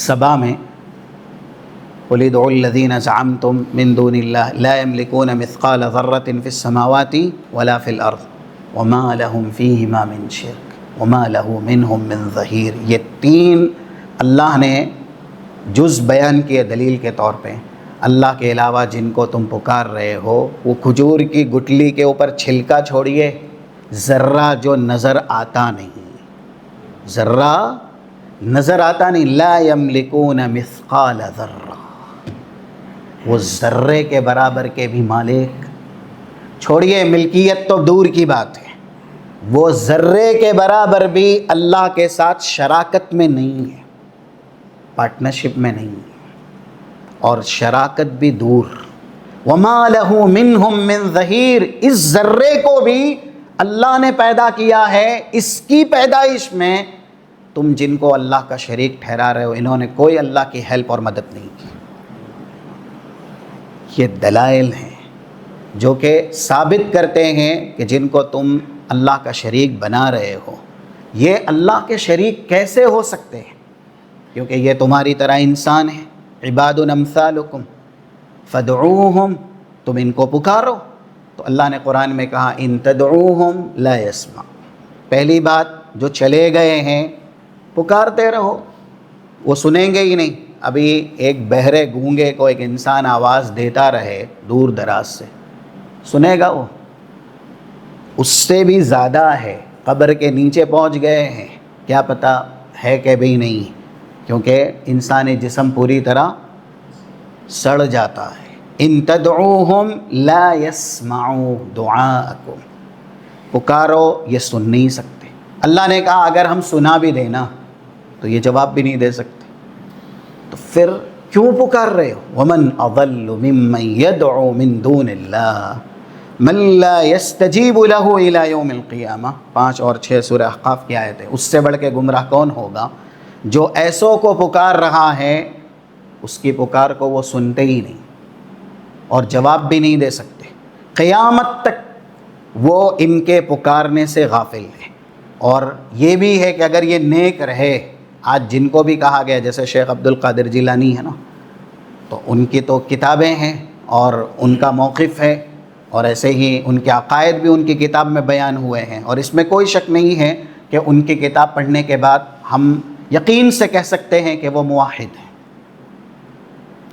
سبا میں قُلِ ادْعُوا الَّذِينَ زَعَمْتُم مِّن دُونِ اللَّهِ لَا يَمْلِكُونَ مِثْقَالَ ذَرَّةٍ فِي السَّمَاوَاتِ وَلَا فِي الْأَرْضِ وَمَا لَهُمْ فِيهِمَا مِنْ شِرْكٍ وَمَا لَهُ مِنْهُمْ مِنْ ظَهِيرٍ. یہ تین اللہ نے جز بیان کیے دلیل کے طور پہ. اللہ کے علاوہ جن کو تم پکار رہے ہو وہ کھجور کی گٹھلی کے اوپر چھلکا چھوڑیے، ذرہ جو نظر آتا نہیں، ذرہ نظر آتا نہیں، لا یملکون مثقال ذرہ، وہ ذرے کے برابر کے بھی مالک. چھوڑیے ملکیت تو دور کی بات ہے، وہ ذرے کے برابر بھی اللہ کے ساتھ شراکت میں نہیں ہے، پارٹنرشپ میں نہیں ہے، اور شراکت بھی دور. وما لہ منہم من ظہیر. اس ذرے کو بھی اللہ نے پیدا کیا ہے، اس کی پیدائش میں تم جن کو اللہ کا شریک ٹھہرا رہے ہو انہوں نے کوئی اللہ کی ہیلپ اور مدد نہیں کی. یہ دلائل ہیں جو کہ ثابت کرتے ہیں کہ جن کو تم اللہ کا شریک بنا رہے ہو یہ اللہ کے شریک کیسے ہو سکتے ہیں، کیونکہ یہ تمہاری طرح انسان ہیں. عباد امثالکم فدعوہم، تم ان کو پکارو. تو اللہ نے قرآن میں کہا ان تدعوہم لا یسمع. پہلی بات جو چلے گئے ہیں پکارتے رہو، وہ سنیں گے ہی نہیں. ابھی ایک بہرے گونگے کو ایک انسان آواز دیتا رہے دور دراز سے، سنے گا وہ؟ اس سے بھی زیادہ ہے، قبر کے نیچے پہنچ گئے ہیں، کیا پتہ ہے کہ بھی نہیں، کیونکہ انسانی جسم پوری طرح سڑ جاتا ہے، ان تدعوہم لا یسمعوا دعاءکم، پکارو یہ سن نہیں سکتے۔ اللہ نے کہا اگر ہم سنا بھی دینا تو یہ جواب بھی نہیں دے سکتے، تو پھر کیوں پکار رہے ہو؟ ومن اضل ممن يدعو من دون اللہ من لا يستجیب له الى یوم القیامہ، 5 اور 6 سورہ احقاف کی آیت ہے۔ اس سے بڑھ کے گمراہ کون ہوگا جو ایسوں کو پکار رہا ہے، اس کی پکار کو وہ سنتے ہی نہیں اور جواب بھی نہیں دے سکتے، قیامت تک وہ ان کے پکارنے سے غافل ہے۔ اور یہ بھی ہے کہ اگر یہ نیک رہے، آج جن کو بھی کہا گیا، جیسے شیخ عبد القادر جیلانی ہے نا، تو ان کی تو کتابیں ہیں اور ان کا موقف ہے، اور ایسے ہی ان کے عقائد بھی ان کی کتاب میں بیان ہوئے ہیں، اور اس میں کوئی شک نہیں ہے کہ ان کی کتاب پڑھنے کے بعد ہم یقین سے کہہ سکتے ہیں کہ وہ موحد ہیں۔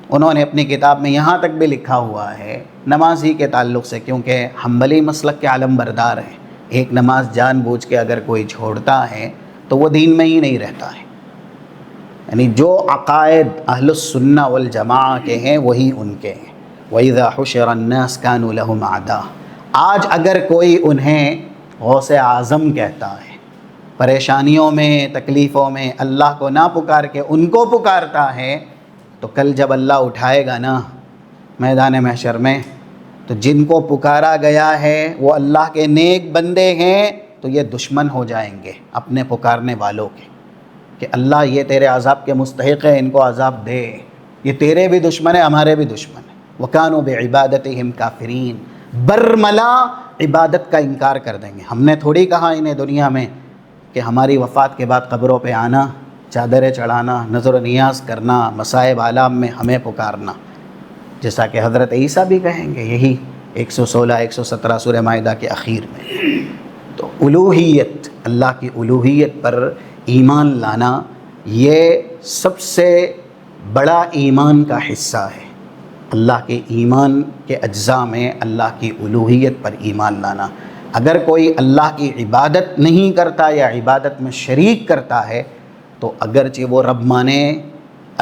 انہوں نے اپنی کتاب میں یہاں تک بھی لکھا ہوا ہے نمازی کے تعلق سے، کیونکہ حنبلی مسلک کے علم بردار ہیں، ایک نماز جان بوجھ کے اگر کوئی چھوڑتا ہے تو وہ دین میں ہی نہیں رہتا ہے، یعنی جو عقائد اہل السنہ والجماعہ کے ہیں وہی ان کے ہیں۔ وَإِذَا حُشِرَ النَّاسُ كَانُوا لَهُمْ أَعْدَاءَ، آج اگر کوئی انہیں غوث اعظم کہتا ہے، پریشانیوں میں تکلیفوں میں اللہ کو نہ پکار کے ان کو پکارتا ہے، تو کل جب اللہ اٹھائے گا نا میدان محشر میں، تو جن کو پکارا گیا ہے وہ اللہ کے نیک بندے ہیں، تو یہ دشمن ہو جائیں گے اپنے پکارنے والوں کے، کہ اللہ یہ تیرے عذاب کے مستحق ہے، ان کو عذاب دے، یہ تیرے بھی دشمن ہے ہمارے بھی دشمن ہیں۔ وَكَانُوا بِعِبَادَتِهِمْ كَافِرِينَ، برملا عبادت کا انکار کر دیں گے۔ ہم نے تھوڑی کہا انہیں دنیا میں کہ ہماری وفات کے بعد قبروں پہ آنا، چادریں چڑھانا، نظر و نیاز کرنا، مصائب عالم میں ہمیں پکارنا، جیسا کہ حضرت عیسیٰ بھی کہیں گے یہی 116 117 سورہ مائدہ کے اخیر میں۔ تو الوہیت، اللہ کی الوہیت پر ایمان لانا یہ سب سے بڑا ایمان کا حصہ ہے، اللہ کے ایمان کے اجزاء میں اللہ کی الوہیت پر ایمان لانا۔ اگر کوئی اللہ کی عبادت نہیں کرتا یا عبادت میں شریک کرتا ہے تو اگرچہ وہ رب مانے،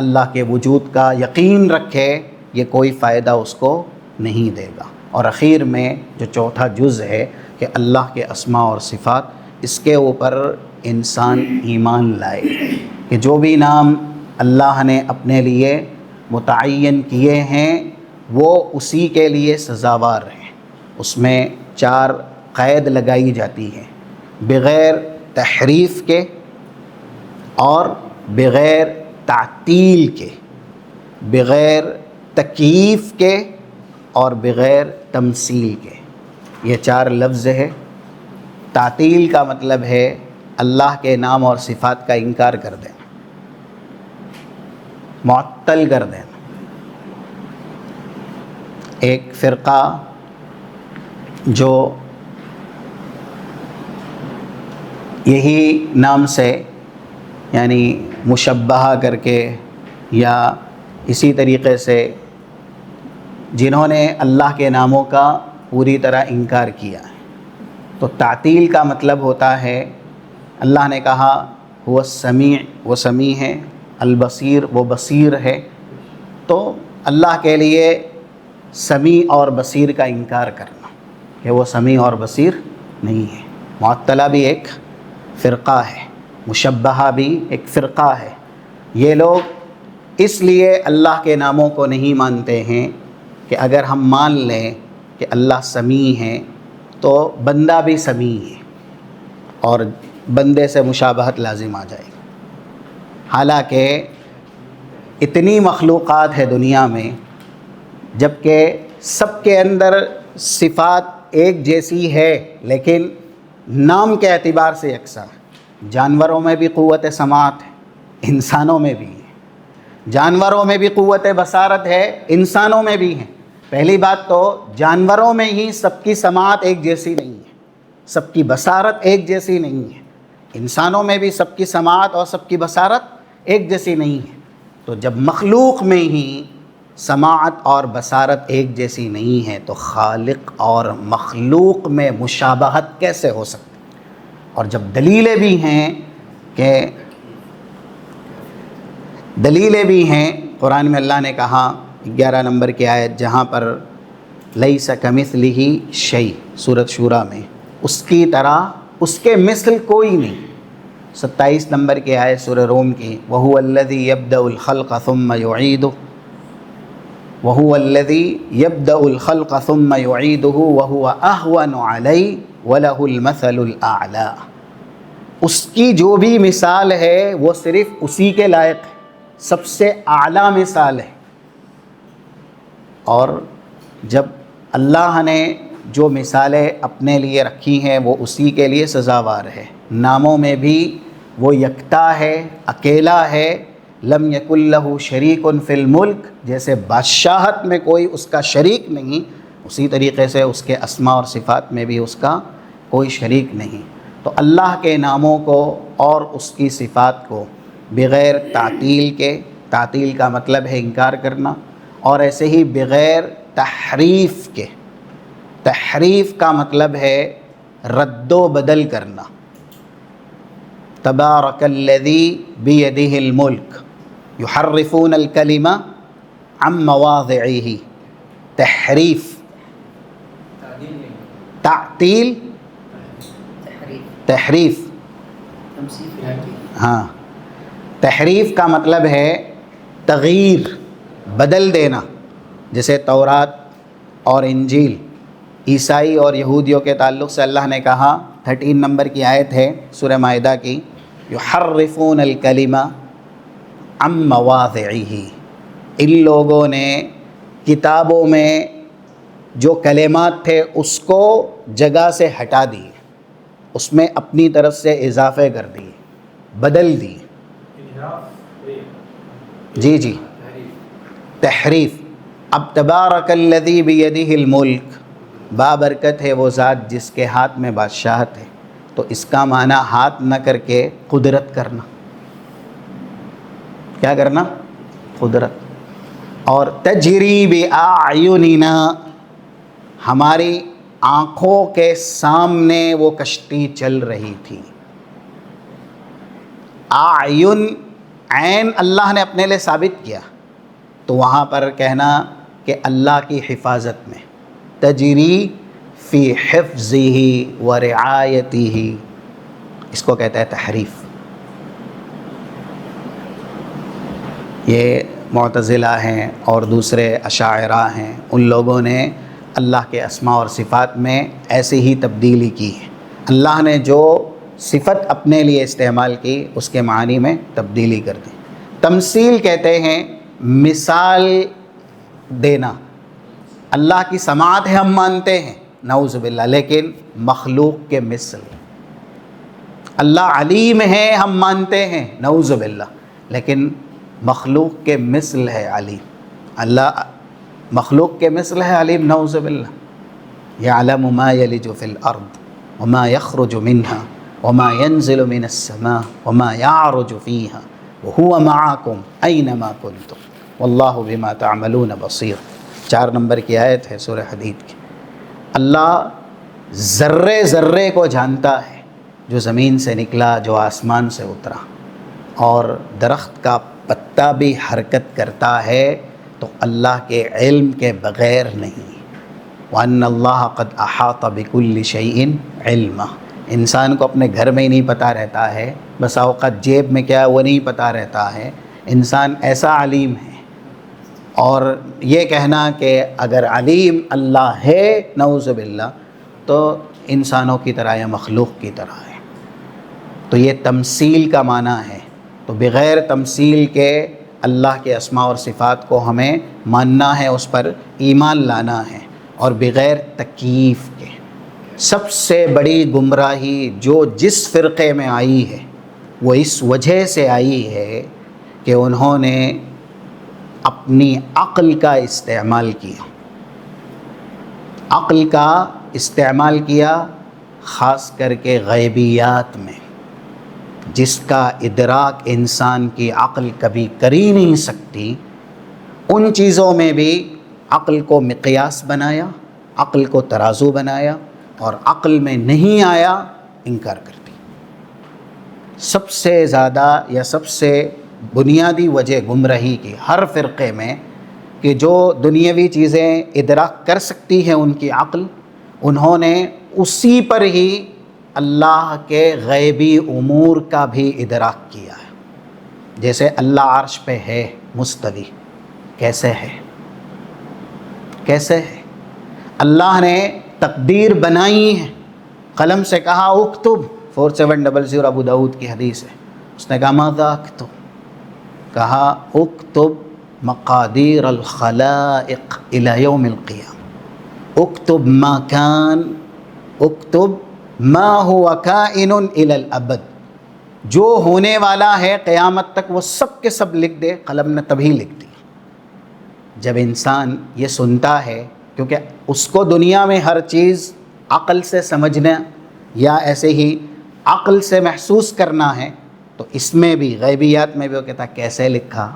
اللہ کے وجود کا یقین رکھے، یہ کوئی فائدہ اس کو نہیں دے گا۔ اور اخیر میں جو چوتھا جز ہے کہ اللہ کے اسماء اور صفات، اس کے اوپر انسان ایمان لائے کہ جو بھی نام اللہ نے اپنے لیے متعین کیے ہیں وہ اسی کے لیے سزاوار ہیں۔ اس میں 4 قید لگائی جاتی ہے، بغیر تحریف کے اور بغیر تعطیل کے، بغیر تکییف کے اور بغیر تمثیل کے۔ یہ 4 لفظ ہے۔ تعطیل کا مطلب ہے اللہ کے نام اور صفات کا انکار کر دینا، معطل کر دینا۔ ایک فرقہ جو یہی نام سے یعنی مشبہہ کر کے یا اسی طریقے سے جنہوں نے اللہ کے ناموں کا پوری طرح انکار کیا ہے، تو تعطیل کا مطلب ہوتا ہے اللہ نے کہا وہ السمیع، وہ سمیع ہے، البصیر، وہ بصیر ہے، تو اللہ کے لیے سمیع اور بصیر کا انکار کرنا کہ وہ سمیع اور بصیر نہیں ہے۔ معطلہ بھی ایک فرقہ ہے، مشبہہ بھی ایک فرقہ ہے۔ یہ لوگ اس لیے اللہ کے ناموں کو نہیں مانتے ہیں کہ اگر ہم مان لیں کہ اللہ سمیع ہے تو بندہ بھی سمیع ہے اور بندے سے مشابہت لازم آ جائے گی۔ حالانکہ اتنی مخلوقات ہے دنیا میں، جبکہ سب کے اندر صفات ایک جیسی ہے لیکن نام کے اعتبار سے یکساں ہے۔ جانوروں میں بھی قوت سماعت ہے، انسانوں میں بھی ہے۔ جانوروں میں بھی قوت بصارت ہے، انسانوں میں بھی ہے۔ پہلی بات تو جانوروں میں ہی سب کی سماعت ایک جیسی نہیں ہے، سب کی بصارت ایک جیسی نہیں ہے۔ انسانوں میں بھی سب کی سماعت اور سب کی بصارت ایک جیسی نہیں ہے۔ تو جب مخلوق میں ہی سماعت اور بصارت ایک جیسی نہیں ہے تو خالق اور مخلوق میں مشابہت کیسے ہو سکتی؟ اور جب دلیلیں بھی ہیں قرآن میں اللہ نے کہا 11 نمبر کی آیت جہاں پر لیس کمثلہ شیء سورۃ شورى میں، اس کی طرح اس کے مثل کوئی نہیں۔ 27 نمبر کی آیت سورہ روم کی، وَهُوَ الَّذِي يَبْدَأُ الْخَلْقَ ثُمَّ يُعِيدُهُ وَهُوَ الَّذِي يَبْدَأُ الْخَلْقَ ثُمَّ يُعِيدُهُ وَهُوَ أَهْوَنُ عَلَيْهِ وَلَهُ الْمَثَلُ الْأَعْلَى۔ اس کی جو بھی مثال ہے وہ صرف اسی کے لائق ہے، سب سے اعلیٰ مثال ہے۔ اور جب اللہ نے جو مثالیں اپنے لیے رکھی ہیں وہ اسی کے لیے سزاوار ہے۔ ناموں میں بھی وہ یکتا ہے، اکیلا ہے، لم یکن لہ شریک فی الملک، جیسے بادشاہت میں کوئی اس کا شریک نہیں، اسی طریقے سے اس کے اسماء اور صفات میں بھی اس کا کوئی شریک نہیں۔ تو اللہ کے ناموں کو اور اس کی صفات کو بغیر تعطیل کے، تعطیل کا مطلب ہے انکار کرنا، اور ایسے ہی بغیر تحریف کے، تحریف کا مطلب ہے رد و بدل کرنا۔ تبارک الذی بیدہ الملک یحرفون الکلم عن مواضعہ، تحریف، تعطیل، تحریف، ہاں، تحریف کا مطلب ہے تغییر، بدل دینا۔ جیسے تورات اور انجیل عیسائی اور یہودیوں کے تعلق سے اللہ نے کہا، 13 نمبر کی آیت ہے سورہ مائدہ کی، یحرفون الکلم عن مواضعہ، ان لوگوں نے کتابوں میں جو کلمات تھے اس کو جگہ سے ہٹا دیے، اس میں اپنی طرف سے اضافے کر دیے، بدل دیے۔ جی تحریف۔ اب تبارک الذی بیدہ الملک، بابرکت ہے وہ ذات جس کے ہاتھ میں بادشاہت ہے، تو اس کا معنی ہاتھ نہ کر کے قدرت کرنا۔ کیا کرنا؟ قدرت۔ اور تجری بأعیننا، ہماری آنکھوں کے سامنے وہ کشتی چل رہی تھی۔ اعین، عین اللہ نے اپنے لیے ثابت کیا، تو وہاں پر کہنا کہ اللہ کی حفاظت میں، تجری فی حفظہ و رعایتہ، اس کو کہتا ہے تحریف۔ یہ معتزلہ ہیں اور دوسرے اشاعرہ ہیں، ان لوگوں نے اللہ کے اسماء اور صفات میں ایسی ہی تبدیلی کی ہے۔ اللہ نے جو صفت اپنے لیے استعمال کی اس کے معنی میں تبدیلی کر دی۔ تمثیل کہتے ہیں مثال دینا۔ اللہ کی سماعت ہے ہم مانتے ہیں، نعوذ باللہ، لیکن مخلوق کے مثل۔ اللہ علیم ہے ہم مانتے ہیں، نعوذ باللہ، لیکن مخلوق کے مثل ہے علیم۔ اللہ مخلوق کے مثل ہے علیم، نعوذ باللہ۔ یعلم ما یلج فی الارض وما یخرج منہا وما ينزل من السماء وما يعرج فيها وهو معكم أينما كنتم واللہ بما تعملون بصیر۔ 4 نمبر کی آیت ہے سورہ حدید کی۔ اللہ ذرے ذرے کو جانتا ہے، جو زمین سے نکلا، جو آسمان سے اترا، اور درخت کا پتا بھی حرکت کرتا ہے تو اللہ کے علم کے بغیر نہیں۔ وَأَنَّ اللَّهَ قَدْ أَحَاطَ بِكُلِّ شَيْءٍ عِلْمًا، انسان کو اپنے گھر میں ہی نہیں پتہ رہتا ہے، بسا اوقات جیب میں کیا ہے وہ نہیں پتہ رہتا ہے۔ انسان ایسا علیم ہے، اور یہ کہنا کہ اگر علیم اللہ ہے، نعوذ باللہ، تو انسانوں کی طرح یا مخلوق کی طرح ہے۔ تو یہ تمثیل کا معنی ہے۔ تو بغیر تمثیل کے اللہ کے اسماء اور صفات کو ہمیں ماننا ہے، اس پر ایمان لانا ہے، اور بغیر تکییف کے۔ سب سے بڑی گمراہی جو جس فرقے میں آئی ہے وہ اس وجہ سے آئی ہے کہ انہوں نے اپنی عقل کا استعمال کیا، عقل کا استعمال کیا، خاص کر کے غیبیات میں، جس کا ادراک انسان کی عقل کبھی کر ہی نہیں سکتی، ان چیزوں میں بھی عقل کو مقیاس بنایا، عقل کو ترازو بنایا، اور عقل میں نہیں آیا انکار کر دی۔ سب سے زیادہ یا سب سے بنیادی وجہ گمراہی کی ہر فرقے میں کہ جو دنیاوی چیزیں ادراک کر سکتی ہیں ان کی عقل، انہوں نے اسی پر ہی اللہ کے غیبی امور کا بھی ادراک کیا ہے۔ جیسے اللہ عرش پہ ہے مستوی، کیسے ہے؟ کیسے ہے؟ اللہ نے تقدیر بنائی ہے، قلم سے کہا اکتب، 4700 ابو داؤد کی حدیث ہے، اس نے کہا ماذا اکتب؟ کہا اکتب مقادیر الخلائق الی یوم القیامہ، اکتب ما کان، اکتب ما هو کائن الی الابد، جو ہونے والا ہے قیامت تک وہ سب کے سب لکھ دے۔ قلم نے تبھی لکھ دی جب انسان یہ سنتا ہے، کیونکہ اس کو دنیا میں ہر چیز عقل سے سمجھنا یا ایسے ہی عقل سے محسوس کرنا ہے، تو اس میں بھی غیبیات میں بھی وہ کہتا کیسے لکھا،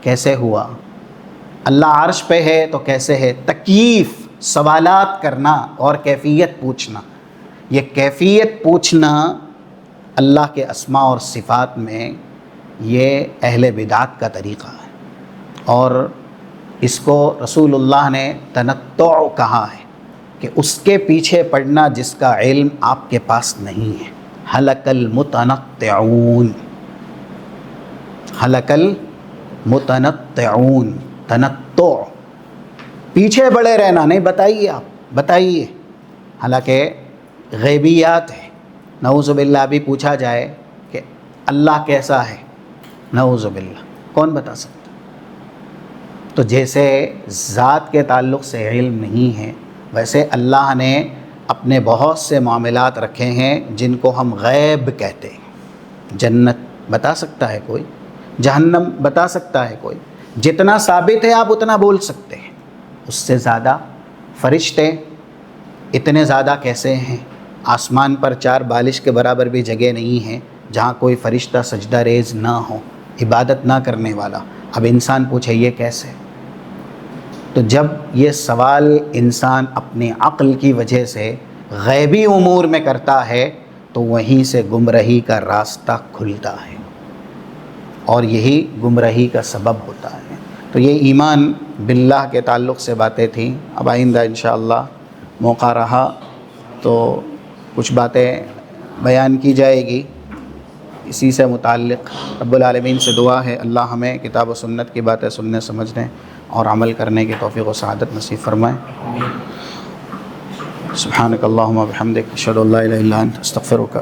کیسے ہوا؟ اللہ عرش پہ ہے تو کیسے ہے؟ تکییف، سوالات کرنا اور کیفیت پوچھنا، یہ کیفیت پوچھنا اللہ کے اسماء اور صفات میں یہ اہل بدعت کا طریقہ ہے، اور اس کو رسول اللہ نے تنطع کہا ہے کہ اس کے پیچھے پڑنا جس کا علم آپ کے پاس نہیں ہے۔ ہلک المتنطعون، ہلک المتنطعون، تنطع، پیچھے پڑے رہنا نہیں، بتائیے آپ بتائیے، حالانکہ غیبیات ہے۔ نعوذ باللہ ابھی پوچھا جائے کہ اللہ کیسا ہے، نعوذ باللہ کون بتا سکتا؟ تو جیسے ذات کے تعلق سے علم نہیں ہے، ویسے اللہ نے اپنے بہت سے معاملات رکھے ہیں جن کو ہم غیب کہتے ہیں۔ جنت بتا سکتا ہے کوئی؟ جہنم بتا سکتا ہے کوئی؟ جتنا ثابت ہے آپ اتنا بول سکتے ہیں، اس سے زیادہ فرشتے اتنے زیادہ کیسے ہیں؟ آسمان پر 4 بالش کے برابر بھی جگہ نہیں ہے جہاں کوئی فرشتہ سجدہ ریز نہ ہو، عبادت نہ کرنے والا۔ اب انسان پوچھے یہ کیسے؟ تو جب یہ سوال انسان اپنی عقل کی وجہ سے غیبی امور میں کرتا ہے تو وہیں سے گمراہی کا راستہ کھلتا ہے، اور یہی گمراہی کا سبب ہوتا ہے۔ تو یہ ایمان باللہ کے تعلق سے باتیں تھیں۔ اب آئندہ انشاءاللہ موقع رہا تو کچھ باتیں بیان کی جائے گی اسی سے متعلق۔ رب العالمین سے دعا ہے اللہ ہمیں کتاب و سنت کی باتیں سننے سمجھنے اور عمل کرنے کی توفیق و سعادت نصیب فرمائے۔ سبحانک اللہم و بحمدک، اشہد ان لا الہ الا انت، استغفرک۔